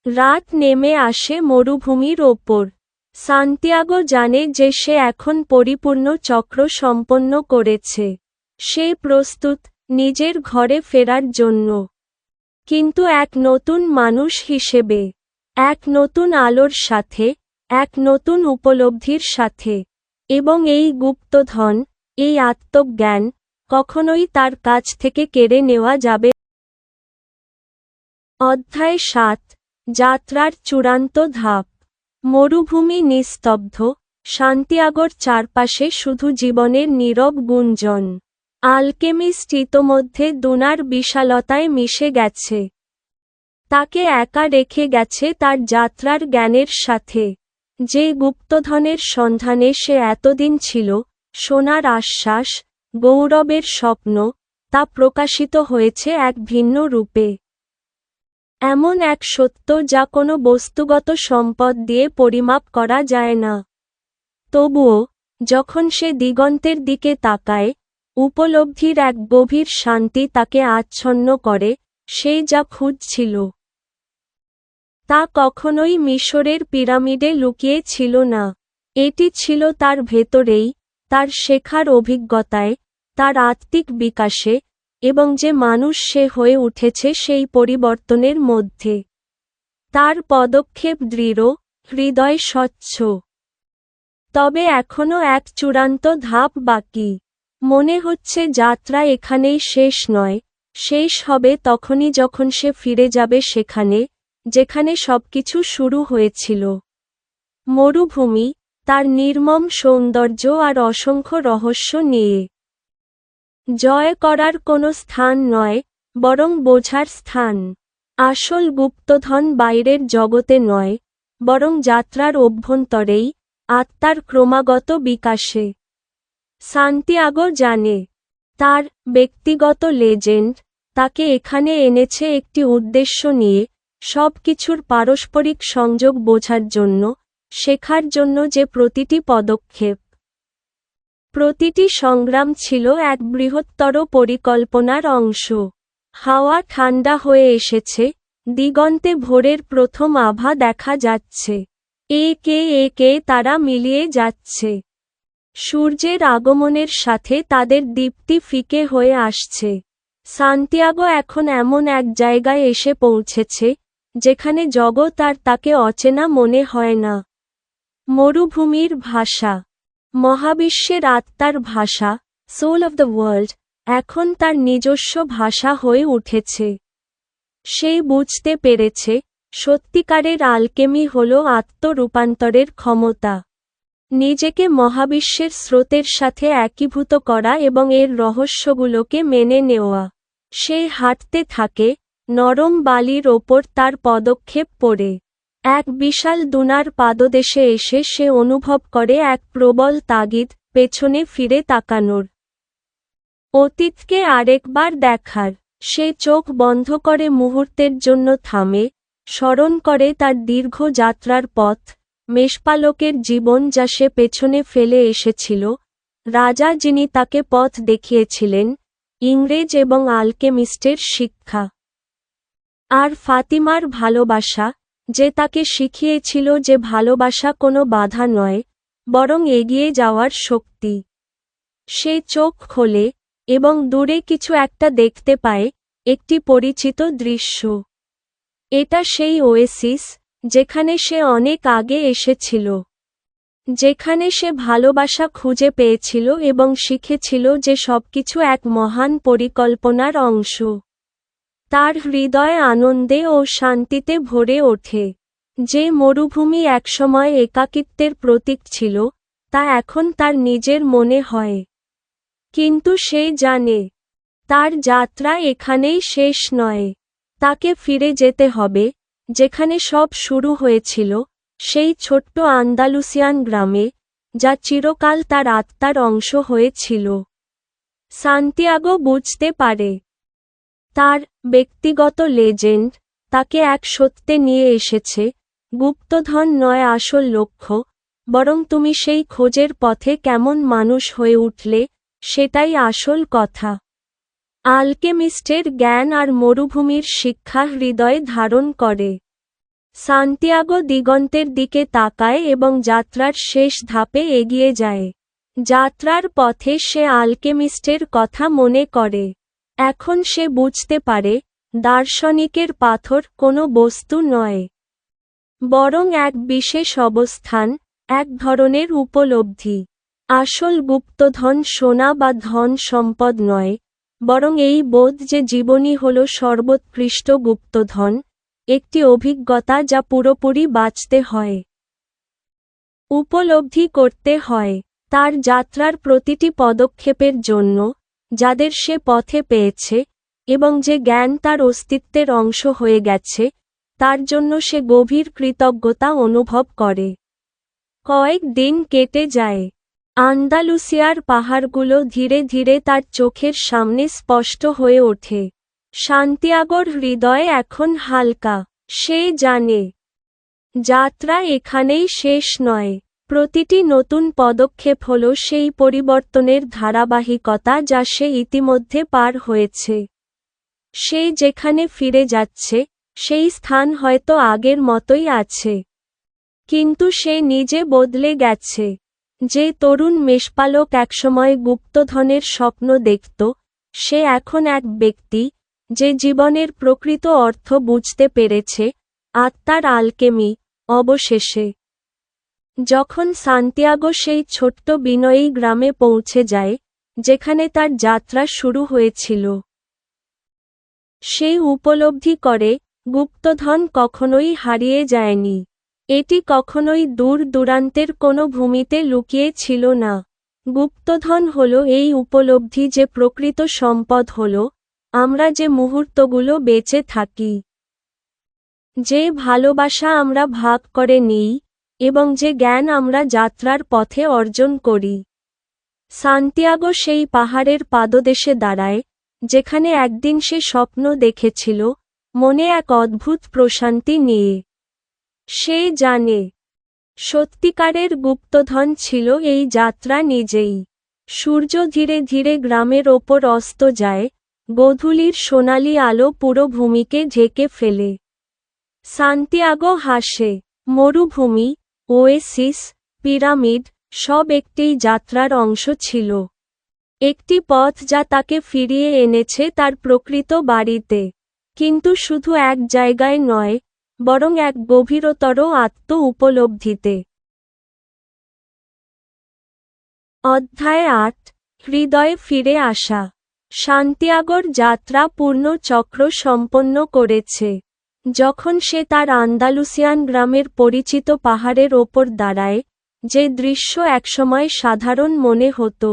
A: রাত নেমে আসে মরুভূমির ওপর। সান্তিয়াগো জানে যে সে এখন পরিপূর্ণ চক্র সম্পন্ন করেছে। সে প্রস্তুত নিজের ঘরে ফেরার জন্য, কিন্তু এক নতুন মানুষ হিসেবে, এক নতুন আলোর সাথে, এক নতুন উপলব্ধির সাথে। এবং এই গুপ্তধন, এই আত্মজ্ঞান, কখনোই তার কাছ থেকে কেড়ে নেওয়া যাবে। অধ্যায় ৭। যাত্রার চূড়ান্ত ধাপ। মরুভূমি নিস্তব্ধ, সান্তিয়াগোর চারপাশে শুধু জীবনের নীরব গুঞ্জন। আলকেমিস্ট ইতোমধ্যে দুনার বিশালতায় মিশে গেছে। তাকে একা রেখে গেছে তার যাত্রার জ্ঞানের সাথে। যে গুপ্তধনের সন্ধানে সে এতদিন ছিল, সোনার আশ্বাস, গৌরবের স্বপ্ন, তা প্রকাশিত হয়েছে এক ভিন্ন রূপে। এমন এক সত্য যা কোনো বস্তুগত সম্পদ দিয়ে পরিমাপ করা যায় না। তবুও, যখন সে দিগন্তের দিকে তাকায়, উপলব্ধির এক গভীর শান্তি তাকে আচ্ছন্ন করে, সে যা খুঁজছিল তা কখনোই মিশরের পিরামিডে লুকিয়ে ছিল না। এটি ছিল তার ভেতরেই, তার শেখার অভিজ্ঞতায়, তার আত্মিক বিকাশে, এবং যে মানুষ সে হয়ে উঠেছে সেই পরিবর্তনের মধ্যে। তার পদক্ষেপ দৃঢ়, হৃদয় স্বচ্ছ। তবে এখনও এক চূড়ান্ত ধাপ বাকি। মনে হচ্ছে যাত্রা এখানেই শেষ নয়, শেষ হবে তখনই যখন সে ফিরে যাবে সেখানে, যেখানে সবকিছু শুরু হয়েছিল। মরুভূমি, তার নির্মম সৌন্দর্য আর অসংখ্য রহস্য নিয়ে। জয় করার কোনো স্থান নয়, বরং বোঝার স্থান। আসল গুপ্তধন বাইরের জগতে নয়, বরং যাত্রার অভ্যন্তরেই, আত্মার ক্রমাগত বিকাশে। সান্তিয়াগো জানে, তার ব্যক্তিগত লেজেন্ড তাকে এখানে এনেছে একটি উদ্দেশ্য নিয়ে, সবকিছুর পারস্পরিক সংযোগ বোঝার জন্য, শেখার জন্য যে প্রতিটি পদক্ষেপ, প্রতিটি সংগ্রাম ছিল এক বৃহত্তর পরিকল্পনার অংশ। হাওয়া ঠান্ডা হয়ে এসেছে, দিগন্তে ভোরের প্রথম আভা দেখা যাচ্ছে। একে একে তারা মিলিয়ে যাচ্ছে। সূর্যের আগমনের সাথে তাদের দীপ্তি ফিকে হয়ে আসছে। সান্তিয়াগো এখন এমন এক জায়গায় এসে পৌঁছেছে, যেখানে জগৎ আর তাকে অচেনা মনে হয় না। মরুভূমির ভাষা, মহাবিশ্বের আত্মার ভাষা, সোল অফ দ্য ওয়ার্ল্ড, এখন তার নিজস্ব ভাষা হয়ে উঠেছে। সে বুঝতে পেরেছে, সত্যিকারের আলকেমি হল আত্মরূপান্তরের ক্ষমতা। নিজেকে মহাবিশ্বের স্রোতের সাথে একীভূত করা এবং এর রহস্যগুলোকে মেনে নেওয়া। সে হাঁটতে থাকে, নরম বালির ওপর তার পদক্ষেপ পড়ে। এক বিশাল দুনার পাদদেশে এসে সে অনুভব করে এক প্রবল তাগিদ, পেছনে ফিরে তাকানোর, অতীতকে আরেকবার দেখার। সে চোখ বন্ধ করে মুহূর্তের জন্য থামে, স্মরণ করে তার দীর্ঘ যাত্রার পথ, মেষপালকের জীবন যা সে পেছনে ফেলে এসেছিল, রাজা যিনি তাকে পথ দেখিয়েছিলেন, ইংরেজ এবং আলকেমিস্টের শিক্ষা, আর ফাতিমার ভালোবাসা, যে তাকে শিখিয়েছিল যে ভালোবাসা কোনো বাধা নয়, বরং এগিয়ে যাওয়ার শক্তি। সে চোখ খোলে, এবং দূরে কিছু একটা দেখতে পায়, একটি পরিচিত দৃশ্য। এটা সেই ওয়েসিস, যেখানে সে অনেক আগে এসেছিল, যেখানে সে ভালোবাসা খুঁজে পেয়েছিল এবং শিখেছিল যে সবকিছু এক মহান পরিকল্পনার অংশ। তার হৃদয় আনন্দে ও শান্তিতে ভরে ওঠে। যে মরুভূমি একসময় একাকিত্বের প্রতীক ছিল, তা এখন তার নিজের মনে হয়। কিন্তু সে জানে, তার যাত্রা এখানেই শেষ নয়। তাকে ফিরে যেতে হবে, যেখানে সব শুরু হয়েছিল, সেই ছোট্ট আন্দালুসিয়ান গ্রামে, যা চিরকাল তার আত্মার অংশ হয়েছিল। সান্তিয়াগো বুঝতে পারে, তার ব্যক্তিগত লেজেন্ড তাকে এক সত্যে নিয়ে এসেছে, গুপ্তধন নয় আসল লক্ষ্য, বরং তুমি সেই খোঁজের পথে কেমন মানুষ হয়ে উঠলে, সেটাই আসল কথা। আলকেমিস্টের জ্ঞান আর মরুভূমির শিক্ষা হৃদয়ে ধারণ করে। সান্তিয়াগো দিগন্তের দিকে তাকায় এবং যাত্রার শেষ ধাপে এগিয়ে যায়। যাত্রার পথে সে আলকেমিস্টের কথা মনে করে। এখন সে বুঝতে পারে, দার্শনিকের পাথর কোনো বস্তু নয়, বরং এক বিশেষ অবস্থান, এক ধরনের উপলব্ধি। আসল গুপ্তধন সোনা বা ধন সম্পদ নয়, বরং এই বোধ যে জীবনই হল সর্বোৎকৃষ্ট গুপ্তধন, একটি অভিজ্ঞতা যা পুরোপুরি বাঁচতে হয়, উপলব্ধি করতে হয়। তার যাত্রার প্রতিটি পদক্ষেপের জন্য, যাদের সে পথে পেয়েছে, এবং যে জ্ঞান তার অস্তিত্বের অংশ হয়ে গেছে, তার জন্য সে গভীর কৃতজ্ঞতা অনুভব করে। কয়েক দিন কেটে যায়। আন্দালুসিয়ার পাহাড়গুলো ধীরে ধীরে তার চোখের সামনে স্পষ্ট হয়ে ওঠে। সান্তিয়াগোর হৃদয় এখন হালকা। সে জানে, যাত্রা এখানেই শেষ নয়। প্রতিটি নতুন পদক্ষেপ হল সেই পরিবর্তনের ধারাবাহিকতা যা সে ইতিমধ্যে পার হয়েছে। সে যেখানে ফিরে যাচ্ছে, সেই স্থান হয়তো আগের মতোই আছে। কিন্তু সে নিজে বদলে গেছে। যে তরুণ মেষপালক একসময় গুপ্তধনের স্বপ্ন দেখত, সে এখন এক ব্যক্তি, যে জীবনের প্রকৃত অর্থ বুঝতে পেরেছে, আত্মার আলকেমি। অবশেষে যখন সান্তিয়াগো সেই ছোট্ট বিনয়ী গ্রামে পৌঁছে যায়, যেখানে তার যাত্রা শুরু হয়েছিল, সে উপলব্ধি করে, গুপ্তধন কখনোই হারিয়ে যায়নি। এটি কখনোই দূর দূরান্তের কোনো ভূমিতে লুকিয়ে ছিল না। গুপ্তধন হল এই উপলব্ধি যে প্রকৃত সম্পদ হল আমরা যে মুহূর্তগুলো বেঁচে থাকি, যে ভালোবাসা আমরা ভাগ করে নিই, এবং যে জ্ঞান আমরা যাত্রার পথে অর্জন করি। সান্তিয়াগো সেই পাহাড়ের পাদদেশে দাঁড়ায়, যেখানে একদিন সে স্বপ্ন দেখেছিল, মনে এক অদ্ভুত প্রশান্তি নিয়ে। সে জানে, সত্যিকারের গুপ্তধন ছিল এই যাত্রা নিজেই। সূর্য ধীরে ধীরে গ্রামের ওপর অস্ত যায়, গোধূলির সোনালি আলো পুরো ভূমিকে ঢেকে ফেলে। সান্তিয়াগো হাসে। মরুভূমি, ওয়েসিস, পিরামিড, সব একটি যাত্রার অংশ ছিল। একটি পথ যা তাকে ফিরিয়ে এনেছে তার প্রকৃত বাড়িতে। কিন্তু শুধু এক জায়গায় নয়, বরং এক গভীরতর আত্ম-উপলব্ধিতে। অধ্যায় ৮, হৃদয়ে ফিরে আসা। সান্তিয়াগোর যাত্রা পূর্ণ চক্র সম্পন্ন করেছে। যখন সে তার আন্দালুসিয়ান গ্রামের পরিচিত পাহাড়ের ওপর দাঁড়ায়, যে দৃশ্য একসময় সাধারণ মনে হতো,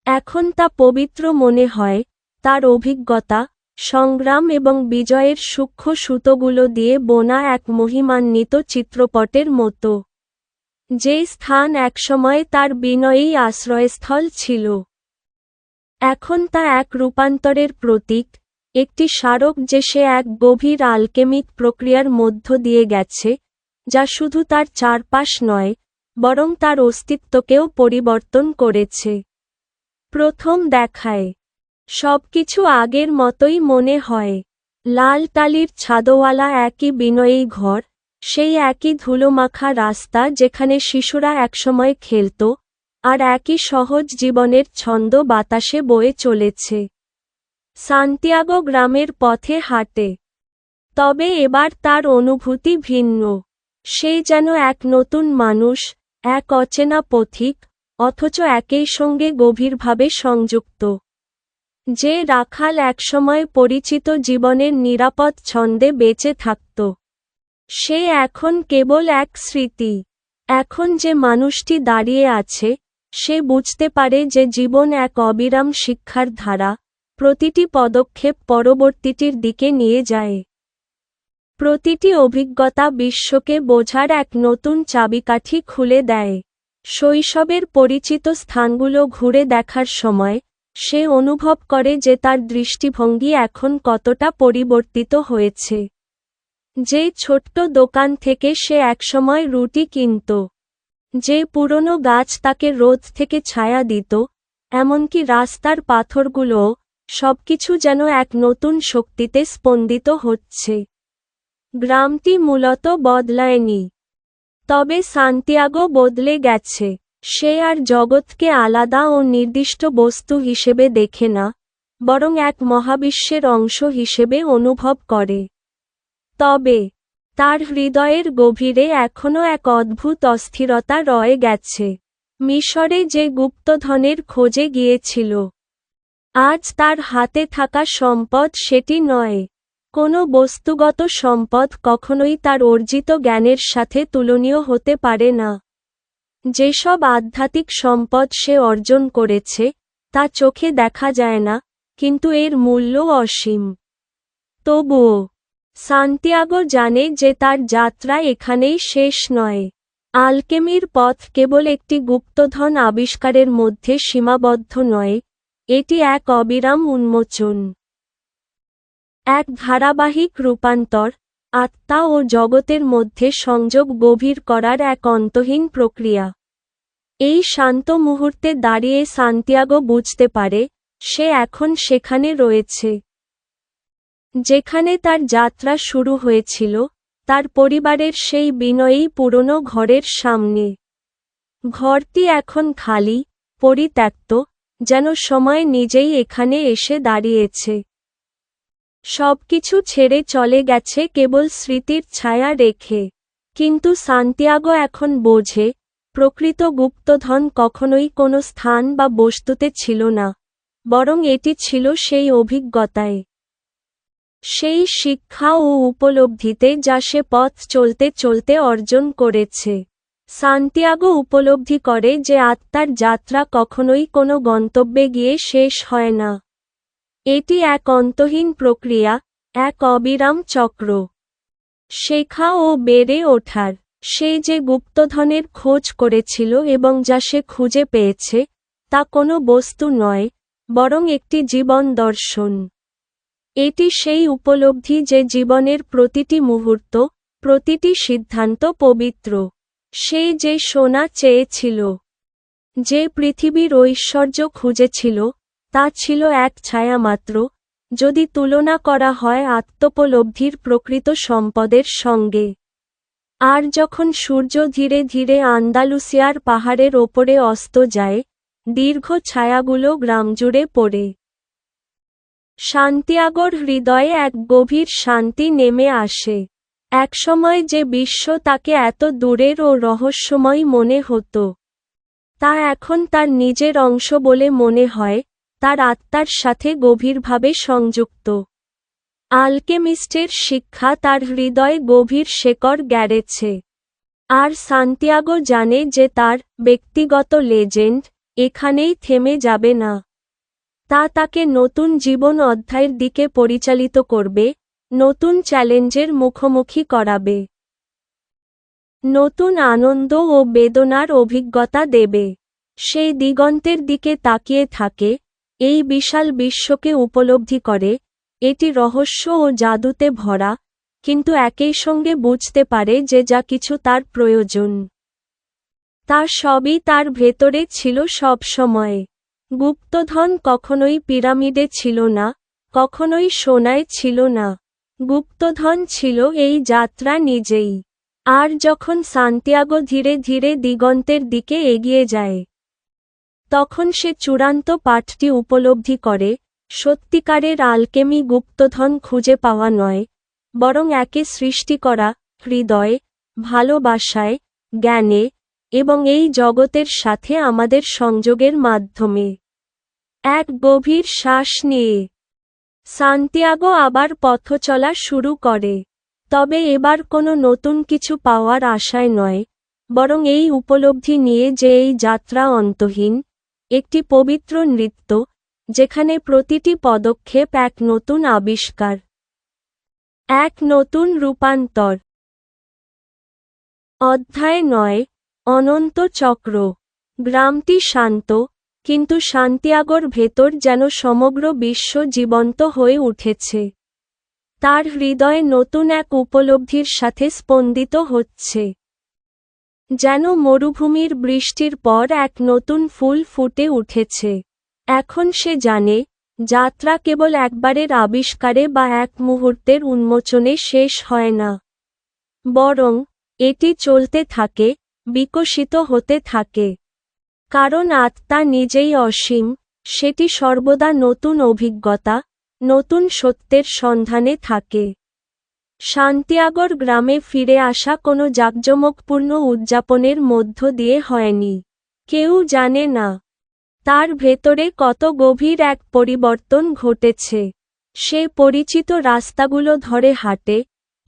A: এখন তা পবিত্র মনে হয়, তার অভিজ্ঞতা, সংগ্রাম এবং বিজয়ের সূক্ষ্ম সুতোগুলো দিয়ে বোনা এক মহিমান্বিত চিত্রপটের মতো। যে স্থান একসময় তার বিনয়ী আশ্রয়স্থল ছিল, এখন তা এক রূপান্তরের প্রতীক, একটি স্মারক যে সে এক গভীর আলকেমিক প্রক্রিয়ার মধ্য দিয়ে গেছে, যা শুধু তার চারপাশ নয়, বরং তার অস্তিত্বকেও পরিবর্তন করেছে। প্রথম দেখায় সবকিছু আগের মতোই মনে হয়। লাল টালির ছাদওয়ালা একই বিনয়ী ঘর, সেই একই ধুলোমাখা রাস্তা যেখানে শিশুরা একসময় খেলত, আর একই সহজ জীবনের ছন্দ বাতাসে বয়ে চলেছে। সান্তিয়াগো গ্রামের পথে হাঁটে। তবে এবার তার অনুভূতি ভিন্ন। সে যেন এক নতুন মানুষ, এক অচেনা পথিক, অথচ একই সঙ্গে গভীরভাবে সংযুক্ত। যে রাখাল একসময় পরিচিত জীবনের নিরাপদ ছন্দে বেঁচে থাকত, সে এখন কেবল এক স্মৃতি। এখন যে মানুষটি দাঁড়িয়ে আছে, সে বুঝতে পারে যে জীবন এক অবিরাম শিক্ষার ধারা, প্রতিটি পদক্ষেপ পরবর্তীটির দিকে নিয়ে যায়। প্রতিটি অভিজ্ঞতা বিশ্বকে বোঝার এক নতুন চাবিকাঠি খুলে দেয়। শৈশবের পরিচিত স্থানগুলো ঘুরে দেখার সময়, সে অনুভব করে যে তার দৃষ্টিভঙ্গি এখন কতটা পরিবর্তিত হয়েছে। যে ছোট্ট দোকান থেকে সে একসময় রুটি কিনত, যে পুরনো গাছ তাকে রোদ থেকে ছায়া দিত, এমনকি রাস্তার পাথরগুলোও, সবকিছু যেন এক নতুন শক্তিতে স্পন্দিত হচ্ছে। গ্রামটি মূলত বদলায়নি, তবে সান্তিয়াগো বদলে গেছে। সে আর জগৎকে আলাদা ও নির্দিষ্ট বস্তু হিসেবে দেখে না, বরং এক মহাবিশ্বের অংশ হিসেবে অনুভব করে। তবে তার হৃদয়ের গভীরে এখনও এক অদ্ভুত অস্থিরতা রয়ে গেছে। মিশরে যে গুপ্তধনের খোঁজে গিয়েছিল, আজ তার হাতে থাকা সম্পদ সেটি নয়। কোনো বস্তুগত সম্পদ কখনোই তার অর্জিত জ্ঞানের সাথে তুলনীয় হতে পারে না। যেসব আধ্যাত্মিক সম্পদ সে অর্জন করেছে, তা চোখে দেখা যায় না, কিন্তু এর মূল্য অসীম। তবুও সান্তিয়াগো জানে যে তার যাত্রা এখানেই শেষ নয়। আলকেমির পথ কেবল একটি গুপ্তধন আবিষ্কারের মধ্যে সীমাবদ্ধ নয়, এটি এক অবিরাম উন্মোচন, এক ধারাবাহিক রূপান্তর, আত্মা ও জগতের মধ্যে সংযোগ গভীর করার এক অন্তহীন প্রক্রিয়া। এই শান্ত মুহূর্তে দাঁড়িয়ে সান্তিয়াগো বুঝতে পারে, সে এখন সেখানে রয়েছে যেখানে তার যাত্রা শুরু হয়েছিল, তার পরিবারের সেই বিনয়ী পুরনো ঘরের সামনে। ঘরটি এখন খালি, পরিত্যক্ত, যেন সময় নিজেই এখানে এসে দাঁড়িয়েছে। সবকিছু ছেড়ে চলে গেছে কেবল স্মৃতির ছায়া রেখে। কিন্তু সান্তিয়াগো এখন বোঝে, প্রকৃত গুপ্তধন কখনোই কোনো স্থান বা বস্তুতে ছিল না, বরং এটি ছিল সেই অভিজ্ঞতায়, সেই শিক্ষা ও উপলব্ধিতে যা সে পথ চলতে চলতে অর্জন করেছে। সান্তিয়াগো উপলব্ধি করে যে আত্মার যাত্রা কখনোই কোনো গন্তব্যে গিয়ে শেষ হয় না। এটি এক অন্তহীন প্রক্রিয়া, এক অবিরাম চক্র। শেখা ও বেড়ে ওঠার। সে যে গুপ্তধনের খোঁজ করেছিল এবং যা সে খুঁজে পেয়েছে, তা কোনো বস্তু নয়, বরং একটি জীবন দর্শন। এটি সেই উপলব্ধি যে জীবনের প্রতিটি মুহূর্ত, প্রতিটি সিদ্ধান্ত পবিত্র। সে যে সোনা চেয়েছিল, যে পৃথিবীর ঐশ্বর্য খুঁজেছিল, তা ছিল এক ছায়া মাত্র, যদি তুলনা করা হয় আত্মোপলব্ধির প্রকৃত সম্পদের সঙ্গে। আর যখন সূর্য ধীরে ধীরে আন্দালুসিয়ার পাহাড়ের ওপরে অস্ত যায়, দীর্ঘ ছায়াগুলো গ্রামজুড়ে পড়ে, সান্তিয়াগোর হৃদয়ে এক গভীর শান্তি নেমে আসে। একসময় যে বিশ্ব তাকে এত দূরের ও রহস্যময় মনে হতো, তা এখন তার নিজের অংশ বলে মনে হয়, তার আত্মার সাথে গভীরভাবে সংযুক্ত। আলকেমিস্টের শিক্ষা তার হৃদয়ে গভীর শেকড় গেড়েছে। আর সান্তিয়াগো জানে যে তার ব্যক্তিগত লেজেন্ড এখানেই থেমে যাবে না। তা তাকে নতুন জীবন অধ্যায়ের দিকে পরিচালিত করবে, নতুন চ্যালেঞ্জের মুখোমুখি করাবে, নতুন আনন্দ ও বেদনার অভিজ্ঞতা দেবে। সেই দিগন্তের দিকে তাকিয়ে থাকে, এই বিশাল বিশ্বকে উপলব্ধি করে, এটি রহস্য ও জাদুতে ভরা, কিন্তু একই সঙ্গে বুঝতে পারে যে যা কিছু তার প্রয়োজন, তা সবই তার ভেতরে ছিল সব সময়। গুপ্তধন কখনোই পিরামিডে ছিল না, কখনোই সোনায় ছিল না। গুপ্তধন ছিল এই যাত্রা নিজেই। আর যখন সান্তিয়াগো ধীরে ধীরে দিগন্তের দিকে এগিয়ে যায়, তখন সে চূড়ান্ত পাঠটি উপলব্ধি করে, সত্যিকারের আলকেমি গুপ্তধন খুঁজে পাওয়া নয়, বরং একে সৃষ্টি করা, হৃদয়, ভালোবাসায়, জ্ঞানে, এবং এই জগতের সাথে আমাদের সংযোগের মাধ্যমে। এক গভীর শ্বাস নিয়ে সান্তিয়াগো আবার পথচলা শুরু করে। তবে এবার কোনো নতুন কিছু পাওয়ার আশায় নয়, বরং এই উপলব্ধি নিয়ে যে এই যাত্রা অন্তহীন, একটি পবিত্র নৃত্য, যেখানে প্রতিটি পদক্ষেপ এক নতুন আবিষ্কার, এক নতুন রূপান্তর। অধ্যায় 9, অনন্ত চক্র। গ্রামটি শান্ত, কিন্তু সান্তিয়াগোর ভেতর যেন সমগ্র বিশ্ব জীবন্ত হয়ে উঠেছে। তার হৃদয়ে নতুন এক উপলব্ধির সাথে স্পন্দিত হচ্ছে। যেন মরুভূমির বৃষ্টির পর এক নতুন ফুল ফুটে উঠেছে। এখন সে জানে, যাত্রা কেবল একবারের আবিষ্কারে বা এক মুহূর্তের উন্মোচনে শেষ হয় না, বরং এটি চলতে থাকে, বিকশিত হতে থাকে। কারণ আত্মা নিজেই অসীম, সেটি সর্বদা নতুন অভিজ্ঞতা, নতুন সত্যের সন্ধানে থাকে। সান্তিয়াগোর গ্রামে ফিরে আসা কোনো জাঁকজমকপূর্ণ উদযাপনের মধ্য দিয়ে হয়নি। কেউ জানে না তার ভেতরে কত গভীর এক পরিবর্তন ঘটেছে। সে পরিচিত রাস্তাগুলো ধরে হাঁটে,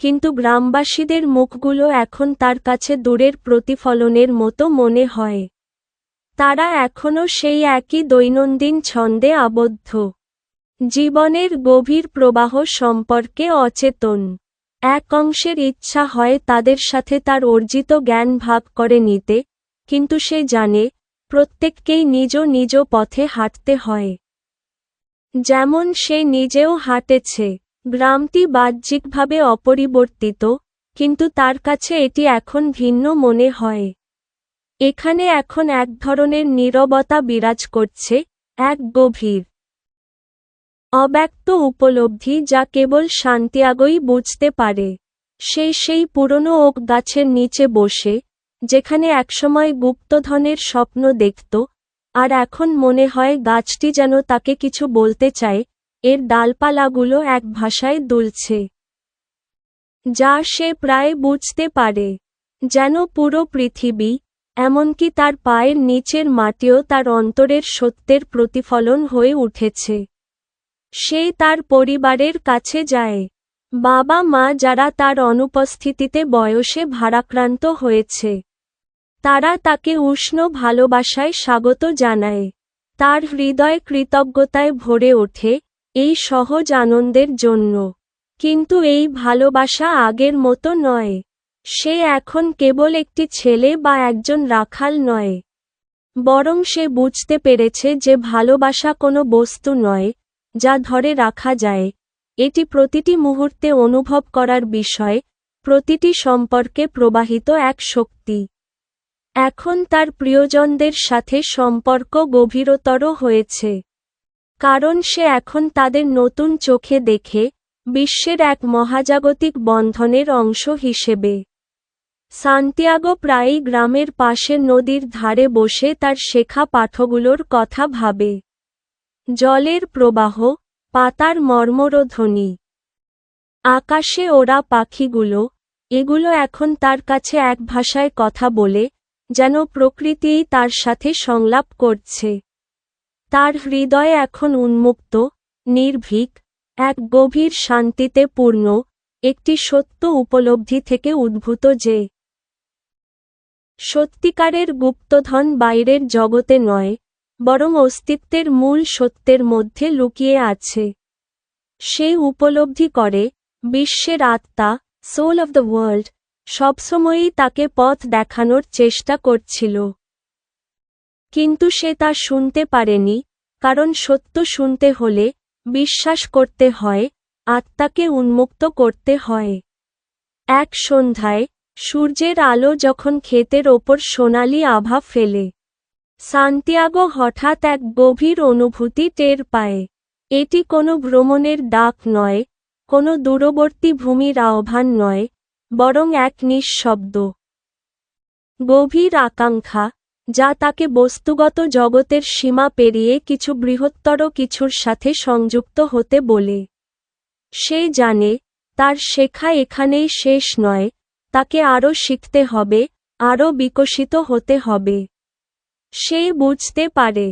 A: কিন্তু গ্রামবাসীদের মুখগুলো এখন তার কাছে দূরের প্রতিফলনের মতো মনে হয়। তারা এখনও সেই একই দৈনন্দিন ছন্দে আবদ্ধ, জীবনের গভীর প্রবাহ সম্পর্কে অচেতন। এক অংশের ইচ্ছা হয় তাদের সাথে তার অর্জিত জ্ঞান ভাগ করে নিতে, কিন্তু সে জানে, প্রত্যেককেই নিজ নিজ পথে হাঁটতে হয়, যেমন সে নিজেও হাঁটেছে। গ্রামটি বাহ্যিকভাবে অপরিবর্তিত, কিন্তু তার কাছে এটি এখন ভিন্ন মনে হয়। এখানে এখন এক ধরনের নীরবতা বিরাজ করছে, এক গভীর অব্যক্ত উপলব্ধি যা কেবল সান্তিয়াগোই বুঝতে পারে। সে সেই পুরনো ওক গাছের নিচে বসে, যেখানে একসময় গুপ্তধনের স্বপ্ন দেখত, আর এখন মনে হয় গাছটি যেন তাকে কিছু বলতে চায়, এর ডালপালাগুলো এক ভাষায় দুলছে, যা সে প্রায় বুঝতে পারে। যেন পুরো পৃথিবী, এমনকি তার পায়ের নিচের মাটিও তার অন্তরের সত্যের প্রতিফলন হয়ে উঠেছে। সে তার পরিবারের কাছে যায়, বাবা মা যারা তার অনুপস্থিতিতে বয়সে ভারাক্রান্ত হয়েছে। তারা তাকে উষ্ণ ভালোবাসায় স্বাগত জানায়। তার হৃদয় কৃতজ্ঞতায় ভরে ওঠে, এই সহজ আনন্দের জন্য। কিন্তু এই ভালোবাসা আগের মতো নয়। সে এখন কেবল একটি ছেলে বা একজন রাখাল নয়। বরং সে বুঝতে পেরেছে যে ভালোবাসা কোনো বস্তু নয়, যা ধরে রাখা যায়। এটি প্রতিটি মুহূর্তে অনুভব করার বিষয়, প্রতিটি সম্পর্কে প্রবাহিত এক শক্তি। এখন তার প্রিয়জনদের সাথে সম্পর্ক গভীরতর হয়েছে। কারণ সে এখন তাদের নতুন চোখে দেখে, বিশ্বের এক মহাজাগতিক বন্ধনের অংশ হিসেবে। সান্তিয়াগো প্রায়ই গ্রামের পাশের নদীর ধারে বসে তার শেখা পাঠগুলোর কথা ভাবে। জলের প্রবাহ, পাতার মর্মরধ্বনি, আকাশে ওড়া পাখিগুলো, এগুলো এখন তার কাছে এক ভাষায় কথা বলে, যেন প্রকৃতিই তার সাথে সংলাপ করছে। তার হৃদয় এখন উন্মুক্ত, নির্ভীক, এক গভীর শান্তিতে পূর্ণ, একটি সত্য উপলব্ধি থেকে উদ্ভূত যে সত্যিকারের গুপ্তধন বাইরের জগতে নয়, বরং অস্তিত্বের মূল সত্যের মধ্যে লুকিয়ে আছে। সে উপলব্ধি করে, বিশ্বের আত্মা, সোল অফ দ্য ওয়ার্ল্ড, সবসময়ই তাকে পথ দেখানোর চেষ্টা করছিল। কিন্তু সে তা শুনতে পারেনি, কারণ সত্য শুনতে হলে, বিশ্বাস করতে হয়, আত্মাকে উন্মুক্ত করতে হয়। এক সন্ধ্যায়, সূর্যের আলো যখন ক্ষেতের ওপর সোনালি আভা ফেলে, সান্তিয়াগো হঠাৎ এক গভীর অনুভূতি টের পায়। এটি কোনো ভ্রমণের ডাক নয়, কোনো দূরবর্তী ভূমির আহ্বান নয়, বরং এক নিঃশব্দ গভীর আকাঙ্ক্ষা, যা তাকে বস্তুগত জগতের সীমা পেরিয়ে কিছু বৃহত্তর কিছুর সাথে সংযুক্ত হতে বলে। সে জানে, তার শেখা এখানেই শেষ নয়, তাকে আরও শিখতে হবে, আরও বিকশিত হতে হবে। সে বুঝতে পারে,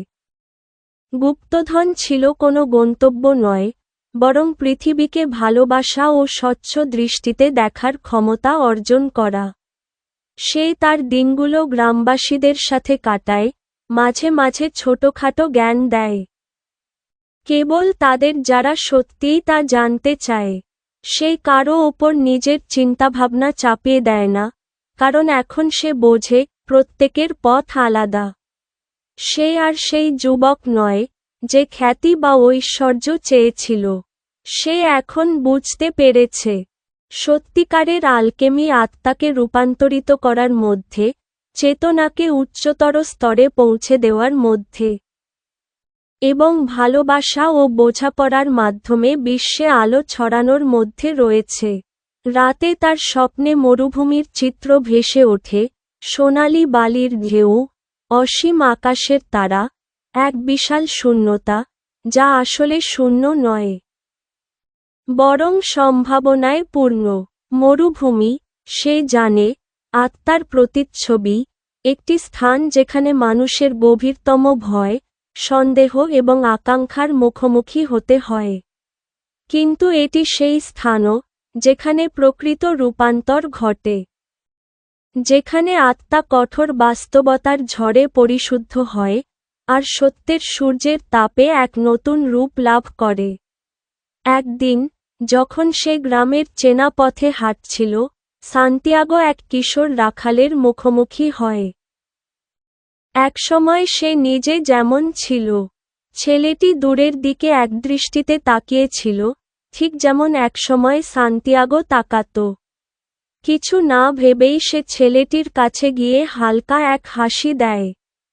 A: গুপ্তধন ছিল কোনো গন্তব্য নয়, বরং পৃথিবীকে ভালোবাসা ও স্বচ্ছ দৃষ্টিতে দেখার ক্ষমতা অর্জন করা। সে তার দিনগুলো গ্রামবাসীদের সাথে কাটায়, মাঝে মাঝে ছোটখাটো জ্ঞান দেয়, কেবল তাদের যারা সত্যিই তা জানতে চায়। সে কারও ওপর নিজের চিন্তাভাবনা চাপিয়ে দেয় না, কারণ এখন সে বোঝে, প্রত্যেকের পথ আলাদা। সে আর সেই যুবক নয়, যে খ্যাতি বা ঐশ্বর্য চেয়েছিল। সে এখন বুঝতে পেরেছে, সত্যিকারের আলকেমি আত্মাকে রূপান্তরিত করার মধ্যে, চেতনাকে উচ্চতর স্তরে পৌঁছে দেওয়ার মধ্যে, এবং ভালোবাসা ও বোঝাপড়ার মাধ্যমে বিশ্বে আলো ছড়ানোর মধ্যে রয়েছে। রাতে তার স্বপ্নে মরুভূমির চিত্র ভেসে ওঠে, সোনালি বালির ঢেউ, অসীম আকাশের তারা, এক বিশাল শূন্যতা, যা আসলে শূন্য নয়, বরং সম্ভাবনায় পূর্ণ। মরুভূমি, সে জানে, আত্মার প্রতিচ্ছবি, একটি স্থান যেখানে মানুষের গভীরতম ভয়, সন্দেহ এবং আকাঙ্ক্ষার মুখোমুখি হতে হয়। কিন্তু এটি সেই স্থানও, যেখানে প্রকৃত রূপান্তর ঘটে, যেখানে আত্মা কঠোর বাস্তবতার ঝড়ে পরিশুদ্ধ হয়, আর সত্যের সূর্যের তাপে এক নতুন রূপ লাভ করে। একদিন, যখন সে গ্রামের চেনা পথে হাঁটছিল, সান্তিয়াগো এক কিশোর রাখালের মুখোমুখি হয়। একসময় সে নিজে যেমন ছিল। ছেলেটি দূরের দিকে একদৃষ্টিতে তাকিয়েছিল, ঠিক যেমন একসময় সান্তিয়াগো তাকাতো। কিছু না ভেবেই সে ছেলেটির কাছে গিয়ে হালকা এক হাসি দেয়।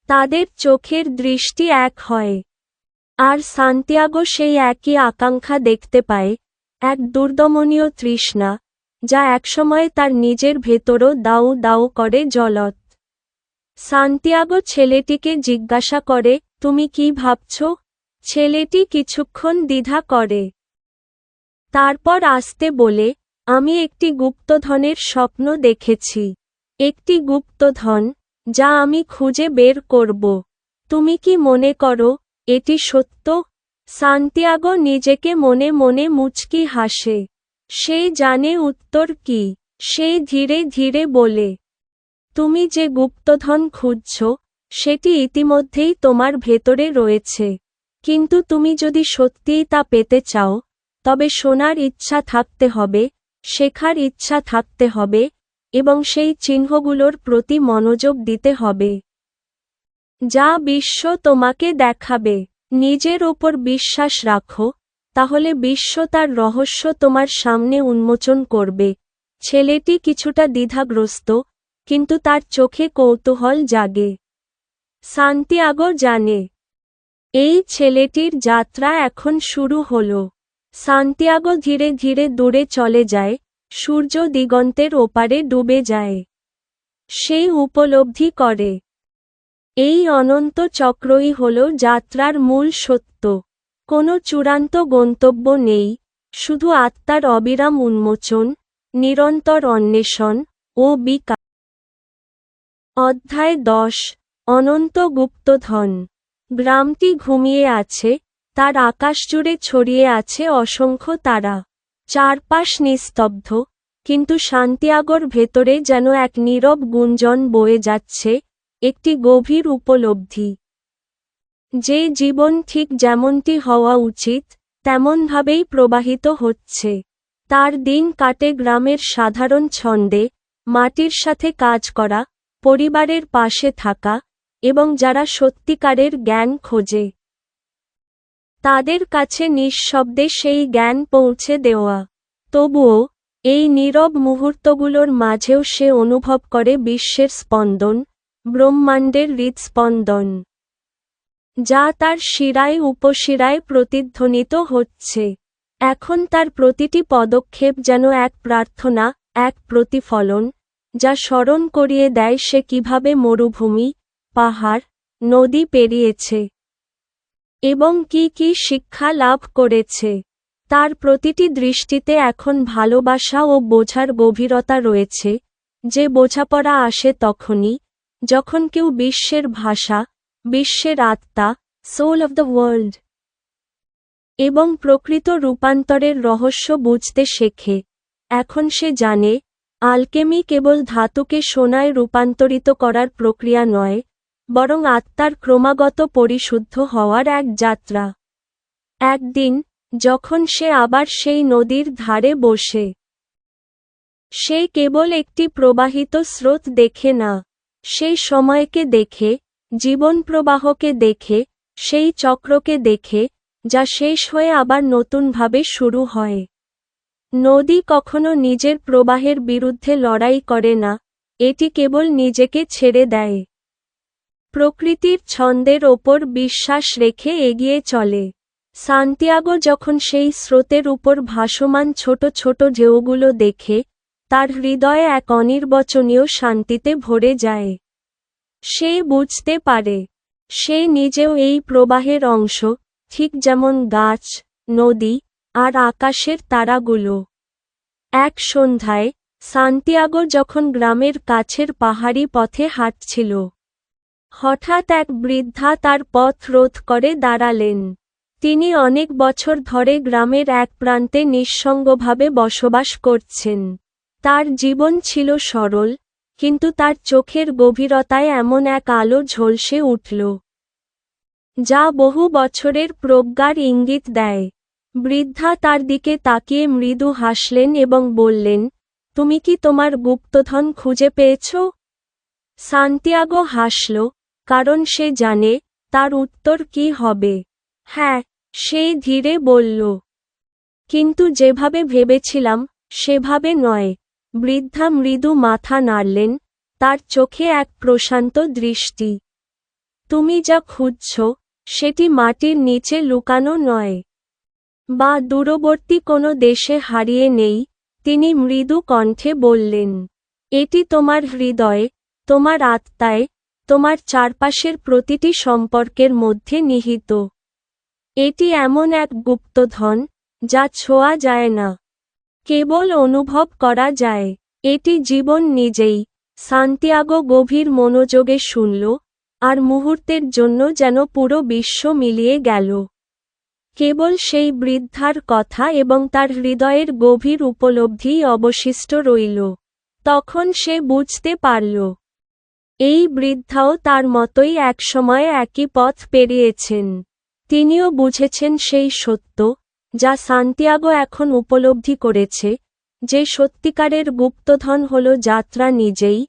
A: তাদের চোখের দৃষ্টি এক হয়। আর সান্তিয়াগো সেই একই আকাঙ্ক্ষা দেখতে পায়, এক দুর্দমনীয় তৃষ্ণা, যা একসময় তার নিজের ভেতরও দাউ দাউ করে জ্বলত। সান্তিয়াগো ছেলেটিকে জিজ্ঞাসা করে, তুমি কি ভাবছ? ছেলেটি কিছুক্ষণ দ্বিধা করে। তারপর আস্তে বলে, আমি একটি গুপ্তধনের স্বপ্ন দেখেছি। একটি গুপ্তধন, যা আমি খুঁজে বের করব। তুমি কি মনে করো এটি সত্য? সান্তিয়াগো নিজেকে মনে মনে মুচকি হাসে। সে জানে উত্তর কি। সে ধীরে ধীরে বলে, তুমি যে গুপ্তধন খুঁজছ, সেটি ইতিমধ্যেই তোমার ভেতরে রয়েছে। কিন্তু তুমি যদি সত্যিই তা পেতে চাও, তবে শোনার ইচ্ছা থাকতে হবে, শেখার ইচ্ছা থাকতে হবে, এবং সেই চিহ্নগুলোর প্রতি মনোযোগ দিতে হবে, যা বিশ্ব তোমাকে দেখাবে। নিজের ওপর বিশ্বাস রাখো, তাহলে বিশ্ব তার রহস্য তোমার সামনে উন্মোচন করবে। ছেলেটি কিছুটা দ্বিধাগ্রস্ত, কিন্তু তার চোখে কৌতূহল জাগে। সান্তিয়াগো জানে, এই ছেলেটির যাত্রা এখন শুরু হলো। সান্তিয়াগো ধীরে ধীরে দূরে চলে যায়, সূর্য দিগন্তের ওপারে ডুবে যায়। সে উপলব্ধি করে, এই অনন্ত চক্রই হল যাত্রার মূল সত্য। কোনো চূড়ান্ত গন্তব্য নেই, শুধু আত্মার অবিরাম উন্মোচন, নিরন্তর অন্বেষণ ও বিকাশ। অধ্যায় 10, অনন্ত গুপ্তধন। গ্রামটি ঘুমিয়ে আছে, তার আকাশ জুড়ে ছড়িয়ে আছে অসংখ্য তারা। চারপাশ নিস্তব্ধ, কিন্তু সান্তিয়াগোর ভেতরে যেন এক নীরব গুঞ্জন বয়ে যাচ্ছে, একটি গভীর উপলব্ধি যে জীবন ঠিক যেমনটি হওয়া উচিত, তেমনভাবেই প্রবাহিত হচ্ছে। তার দিন কাটে গ্রামের সাধারণ ছন্দে, মাটির সাথে কাজ করা, পরিবারের পাশে থাকা, এবং যারা সত্যিকারের জ্ঞান খোঁজে, তাদের কাছে নিঃশব্দে সেই জ্ঞান পৌঁছে দেওয়া। তবুও, এই নীরব মুহূর্তগুলোর মাঝেও সে অনুভব করে বিশ্বের স্পন্দন, ব্রহ্মাণ্ডের হৃৎস্পন্দন, যা তার শিরায় উপশিরায় প্রতিধ্বনিত হচ্ছে। এখন তার প্রতিটি পদক্ষেপ যেন এক প্রার্থনা, এক প্রতিফলন, যা স্মরণ করিয়ে দেয় সে কিভাবে মরুভূমি, পাহাড়, নদী পেরিয়েছে এবং কি কি শিক্ষা লাভ করেছে। তার প্রতিটি দৃষ্টিতে এখন ভালোবাসা ও বোঝার গভীরতা রয়েছে, যে বোঝাপড়া আসে তখনই, যখন কেউ বিশ্বের ভাষা, বিশ্বের আত্মা, সোল অফ দ্য ওয়ার্ল্ড, এবং প্রকৃত রূপান্তরের রহস্য বুঝতে শেখে। এখন সে জানে, আলকেমি কেবল ধাতুকে সোনায় রূপান্তরিত করার প্রক্রিয়া নয়, বরং আত্মার ক্রমাগত পরিশুদ্ধ হওয়ার এক যাত্রা। একদিন, যখন সে আবার সেই নদীর ধারে বসে, সে কেবল একটি প্রবাহিত স্রোত দেখে না, সেই সময়কে দেখে, জীবন প্রবাহকে দেখে, সেই চক্রকে দেখে, যা শেষ হয়ে আবার নতুনভাবে শুরু হয়। নদী কখনো নিজের প্রবাহের বিরুদ্ধে লড়াই করে না, এটি কেবল নিজেকে ছেড়ে দেয়। প্রকৃতির ছন্দের ওপর বিশ্বাস রেখে এগিয়ে চলে। সান্তিয়াগো যখন সেই স্রোতের উপর ভাসমান ছোট ছোট ঢেউগুলো দেখে, তার হৃদয়ে এক অনির্বচনীয় শান্তিতে ভরে যায়। সে বুঝতে পারে, সে নিজেও এই প্রবাহের অংশ, ঠিক যেমন গাছ, নদী, আর আকাশের তারাগুলো। এক সন্ধ্যায়, সান্তিয়াগো যখন গ্রামের কাছের পাহাড়ি পথে হাঁটছিল, হঠাৎ এক বৃদ্ধা তার পথ রোধ করে দাঁড়ালেন। তিনি অনেক বছর ধরে গ্রামের এক প্রান্তে নিঃসঙ্গভাবে বসবাস করছেন। তার জীবন ছিল সরল, কিন্তু তার চোখের গভীরতায় এমন এক আলো ঝলসে উঠল, যা বহু বছরের প্রজ্ঞার ইঙ্গিত দেয়। বৃদ্ধা তার দিকে তাকিয়ে মৃদু হাসলেন এবং বললেন, তুমি কি তোমার গুপ্তধন খুঁজে পেয়েছ? সান্তিয়াগো হাসল, কারণ সে জানে, তার উত্তর কি হবে। হ্যাঁ, সে ধীরে বলল। কিন্তু যেভাবে ভেবেছিলাম সেভাবে নয়। বৃদ্ধা মৃদু মাথা নাড়লেন, তার চোখে এক প্রশান্ত দৃষ্টি। তুমি যা খুঁজছ সেটি মাটির নিচে লুকানো নয়, বা দূরবর্তী কোনো দেশে হারিয়ে নেই, তিনি মৃদু কণ্ঠে বললেন। এটি তোমার হৃদয়ে, তোমার আত্মায়, তোমার চারপাশের প্রতিটি সম্পর্কের মধ্যে নিহিত। এটি এমন এক গুপ্তধন যা ছোঁয়া যায় না, কেবল অনুভব করা যায়। এটি জীবন নিজেই। সান্তিয়াগো গভীর মনোযোগে শুনল, আর মুহূর্তের জন্য যেন পুরো বিশ্ব মিলিয়ে গেল। কেবল সেই বৃদ্ধার কথা এবং তার হৃদয়ের গভীর উপলব্ধিই অবশিষ্ট রইল। তখন সে বুঝতে পারল, এই বৃদ্ধাও তার মতোই একসময় একই পথ পেরিয়েছেন। তিনিও বুঝেছেন সেই সত্য, যা সান্তিয়াগো এখন উপলব্ধি করেছে, যে সত্যিকারের গুপ্তধন হল যাত্রা নিজেই,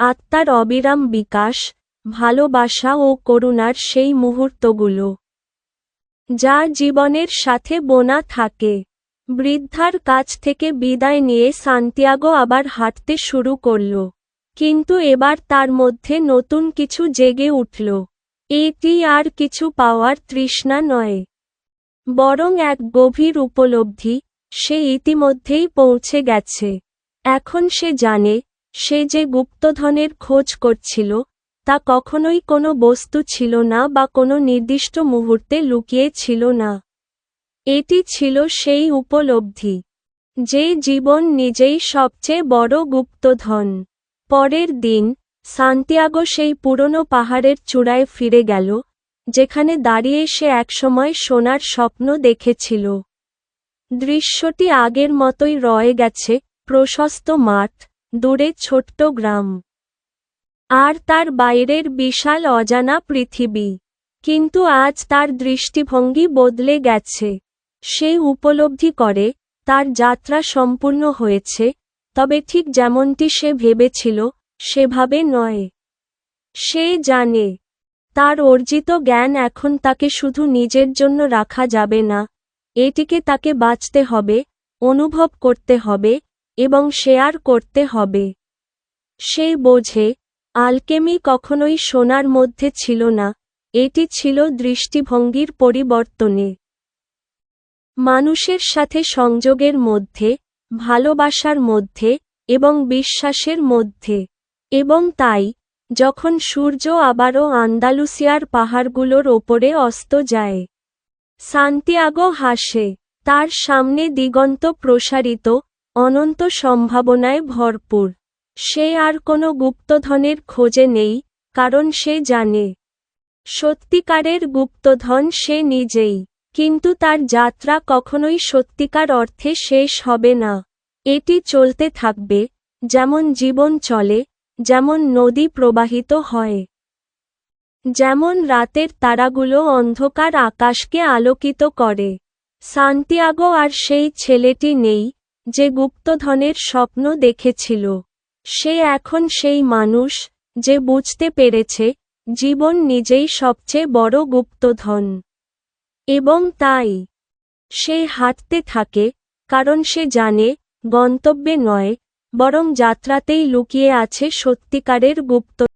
A: আত্মার অবিরাম বিকাশ, ভালোবাসা ও করুণার সেই মুহূর্তগুলো যা জীবনের সাথে বোনা থাকে। বৃদ্ধার কাছ থেকে বিদায় নিয়ে সান্তিয়াগো আবার হাঁটতে শুরু করল। কিন্তু এবার তার মধ্যে নতুন কিছু জেগে উঠল। এটি আর কিছু পাওয়ার তৃষ্ণা নয়, বরং এক গভীর উপলব্ধি, সে ইতিমধ্যেই পৌঁছে গেছে। এখন সে জানে, সে যে গুপ্তধনের খোঁজ করছিল, তা কখনোই কোনো বস্তু ছিল না বা কোনো নির্দিষ্ট মুহূর্তে লুকিয়ে ছিল না। এটি ছিল সেই উপলব্ধি, যে জীবন নিজেই সবচেয়ে বড় গুপ্তধন। পরের দিন, সান্তিয়াগো সেই পুরনো পাহাড়ের চূড়ায় ফিরে গেল, যেখানে দাঁড়িয়ে সে একসময় সোনার স্বপ্ন দেখেছিল। দৃশ্যটি আগের মতোই রয়ে গেছে, প্রশস্ত মাঠ, দূরে ছোট্ট গ্রাম, আর তার বাইরের বিশাল অজানা পৃথিবী। কিন্তু আজ তার দৃষ্টিভঙ্গি বদলে গেছে। সে উপলব্ধি করে, তার যাত্রা সম্পূর্ণ হয়েছে, তবে ঠিক যেমনটি সে ভেবেছিল সেভাবে নয়। সে জানে, তার অর্জিত জ্ঞান এখন তাকে শুধু নিজের জন্য রাখা যাবে না, এটিকে তাকে বাঁচতে হবে, অনুভব করতে হবে, এবং শেয়ার করতে হবে। সে বোঝে, আলকেমি কখনোই সোনার মধ্যে ছিল না, এটি ছিল দৃষ্টিভঙ্গির পরিবর্তনে। মানুষের সাথে সংযোগের মধ্যে, ভালোবাসার মধ্যে, এবং বিশ্বাসের মধ্যে। এবং তাই, যখন সূর্য আবারও আন্দালুসিয়ার পাহাড়গুলোর ওপরে অস্ত যায়, সান্তিয়াগো হাসে। তার সামনে দিগন্ত প্রসারিত, অনন্ত সম্ভাবনায় ভরপুর। সে আর কোনো গুপ্তধনের খোঁজে নেই, কারণ সে জানে, সত্যিকারের গুপ্তধন সে নিজেই। কিন্তু তার যাত্রা কখনোই সত্যিকার অর্থে শেষ হবে না। এটি চলতে থাকবে, যেমন জীবন চলে, যেমন নদী প্রবাহিত হয়, যেমন রাতের তারাগুলো অন্ধকার আকাশকে আলোকিত করে। সান্তিয়াগো আর সেই ছেলেটি নেই, যে গুপ্তধনের স্বপ্ন দেখেছিল। সে এখন সেই মানুষ, যে বুঝতে পেরেছে, জীবন নিজেই সবচেয়ে বড় গুপ্তধন। এবং তাই, সে হাঁটতে থাকে, কারণ সে জানে, গন্তব্যে নয়, বরং যাত্রাতেই লুকিয়ে আছে সত্যিকারের গুপ্ত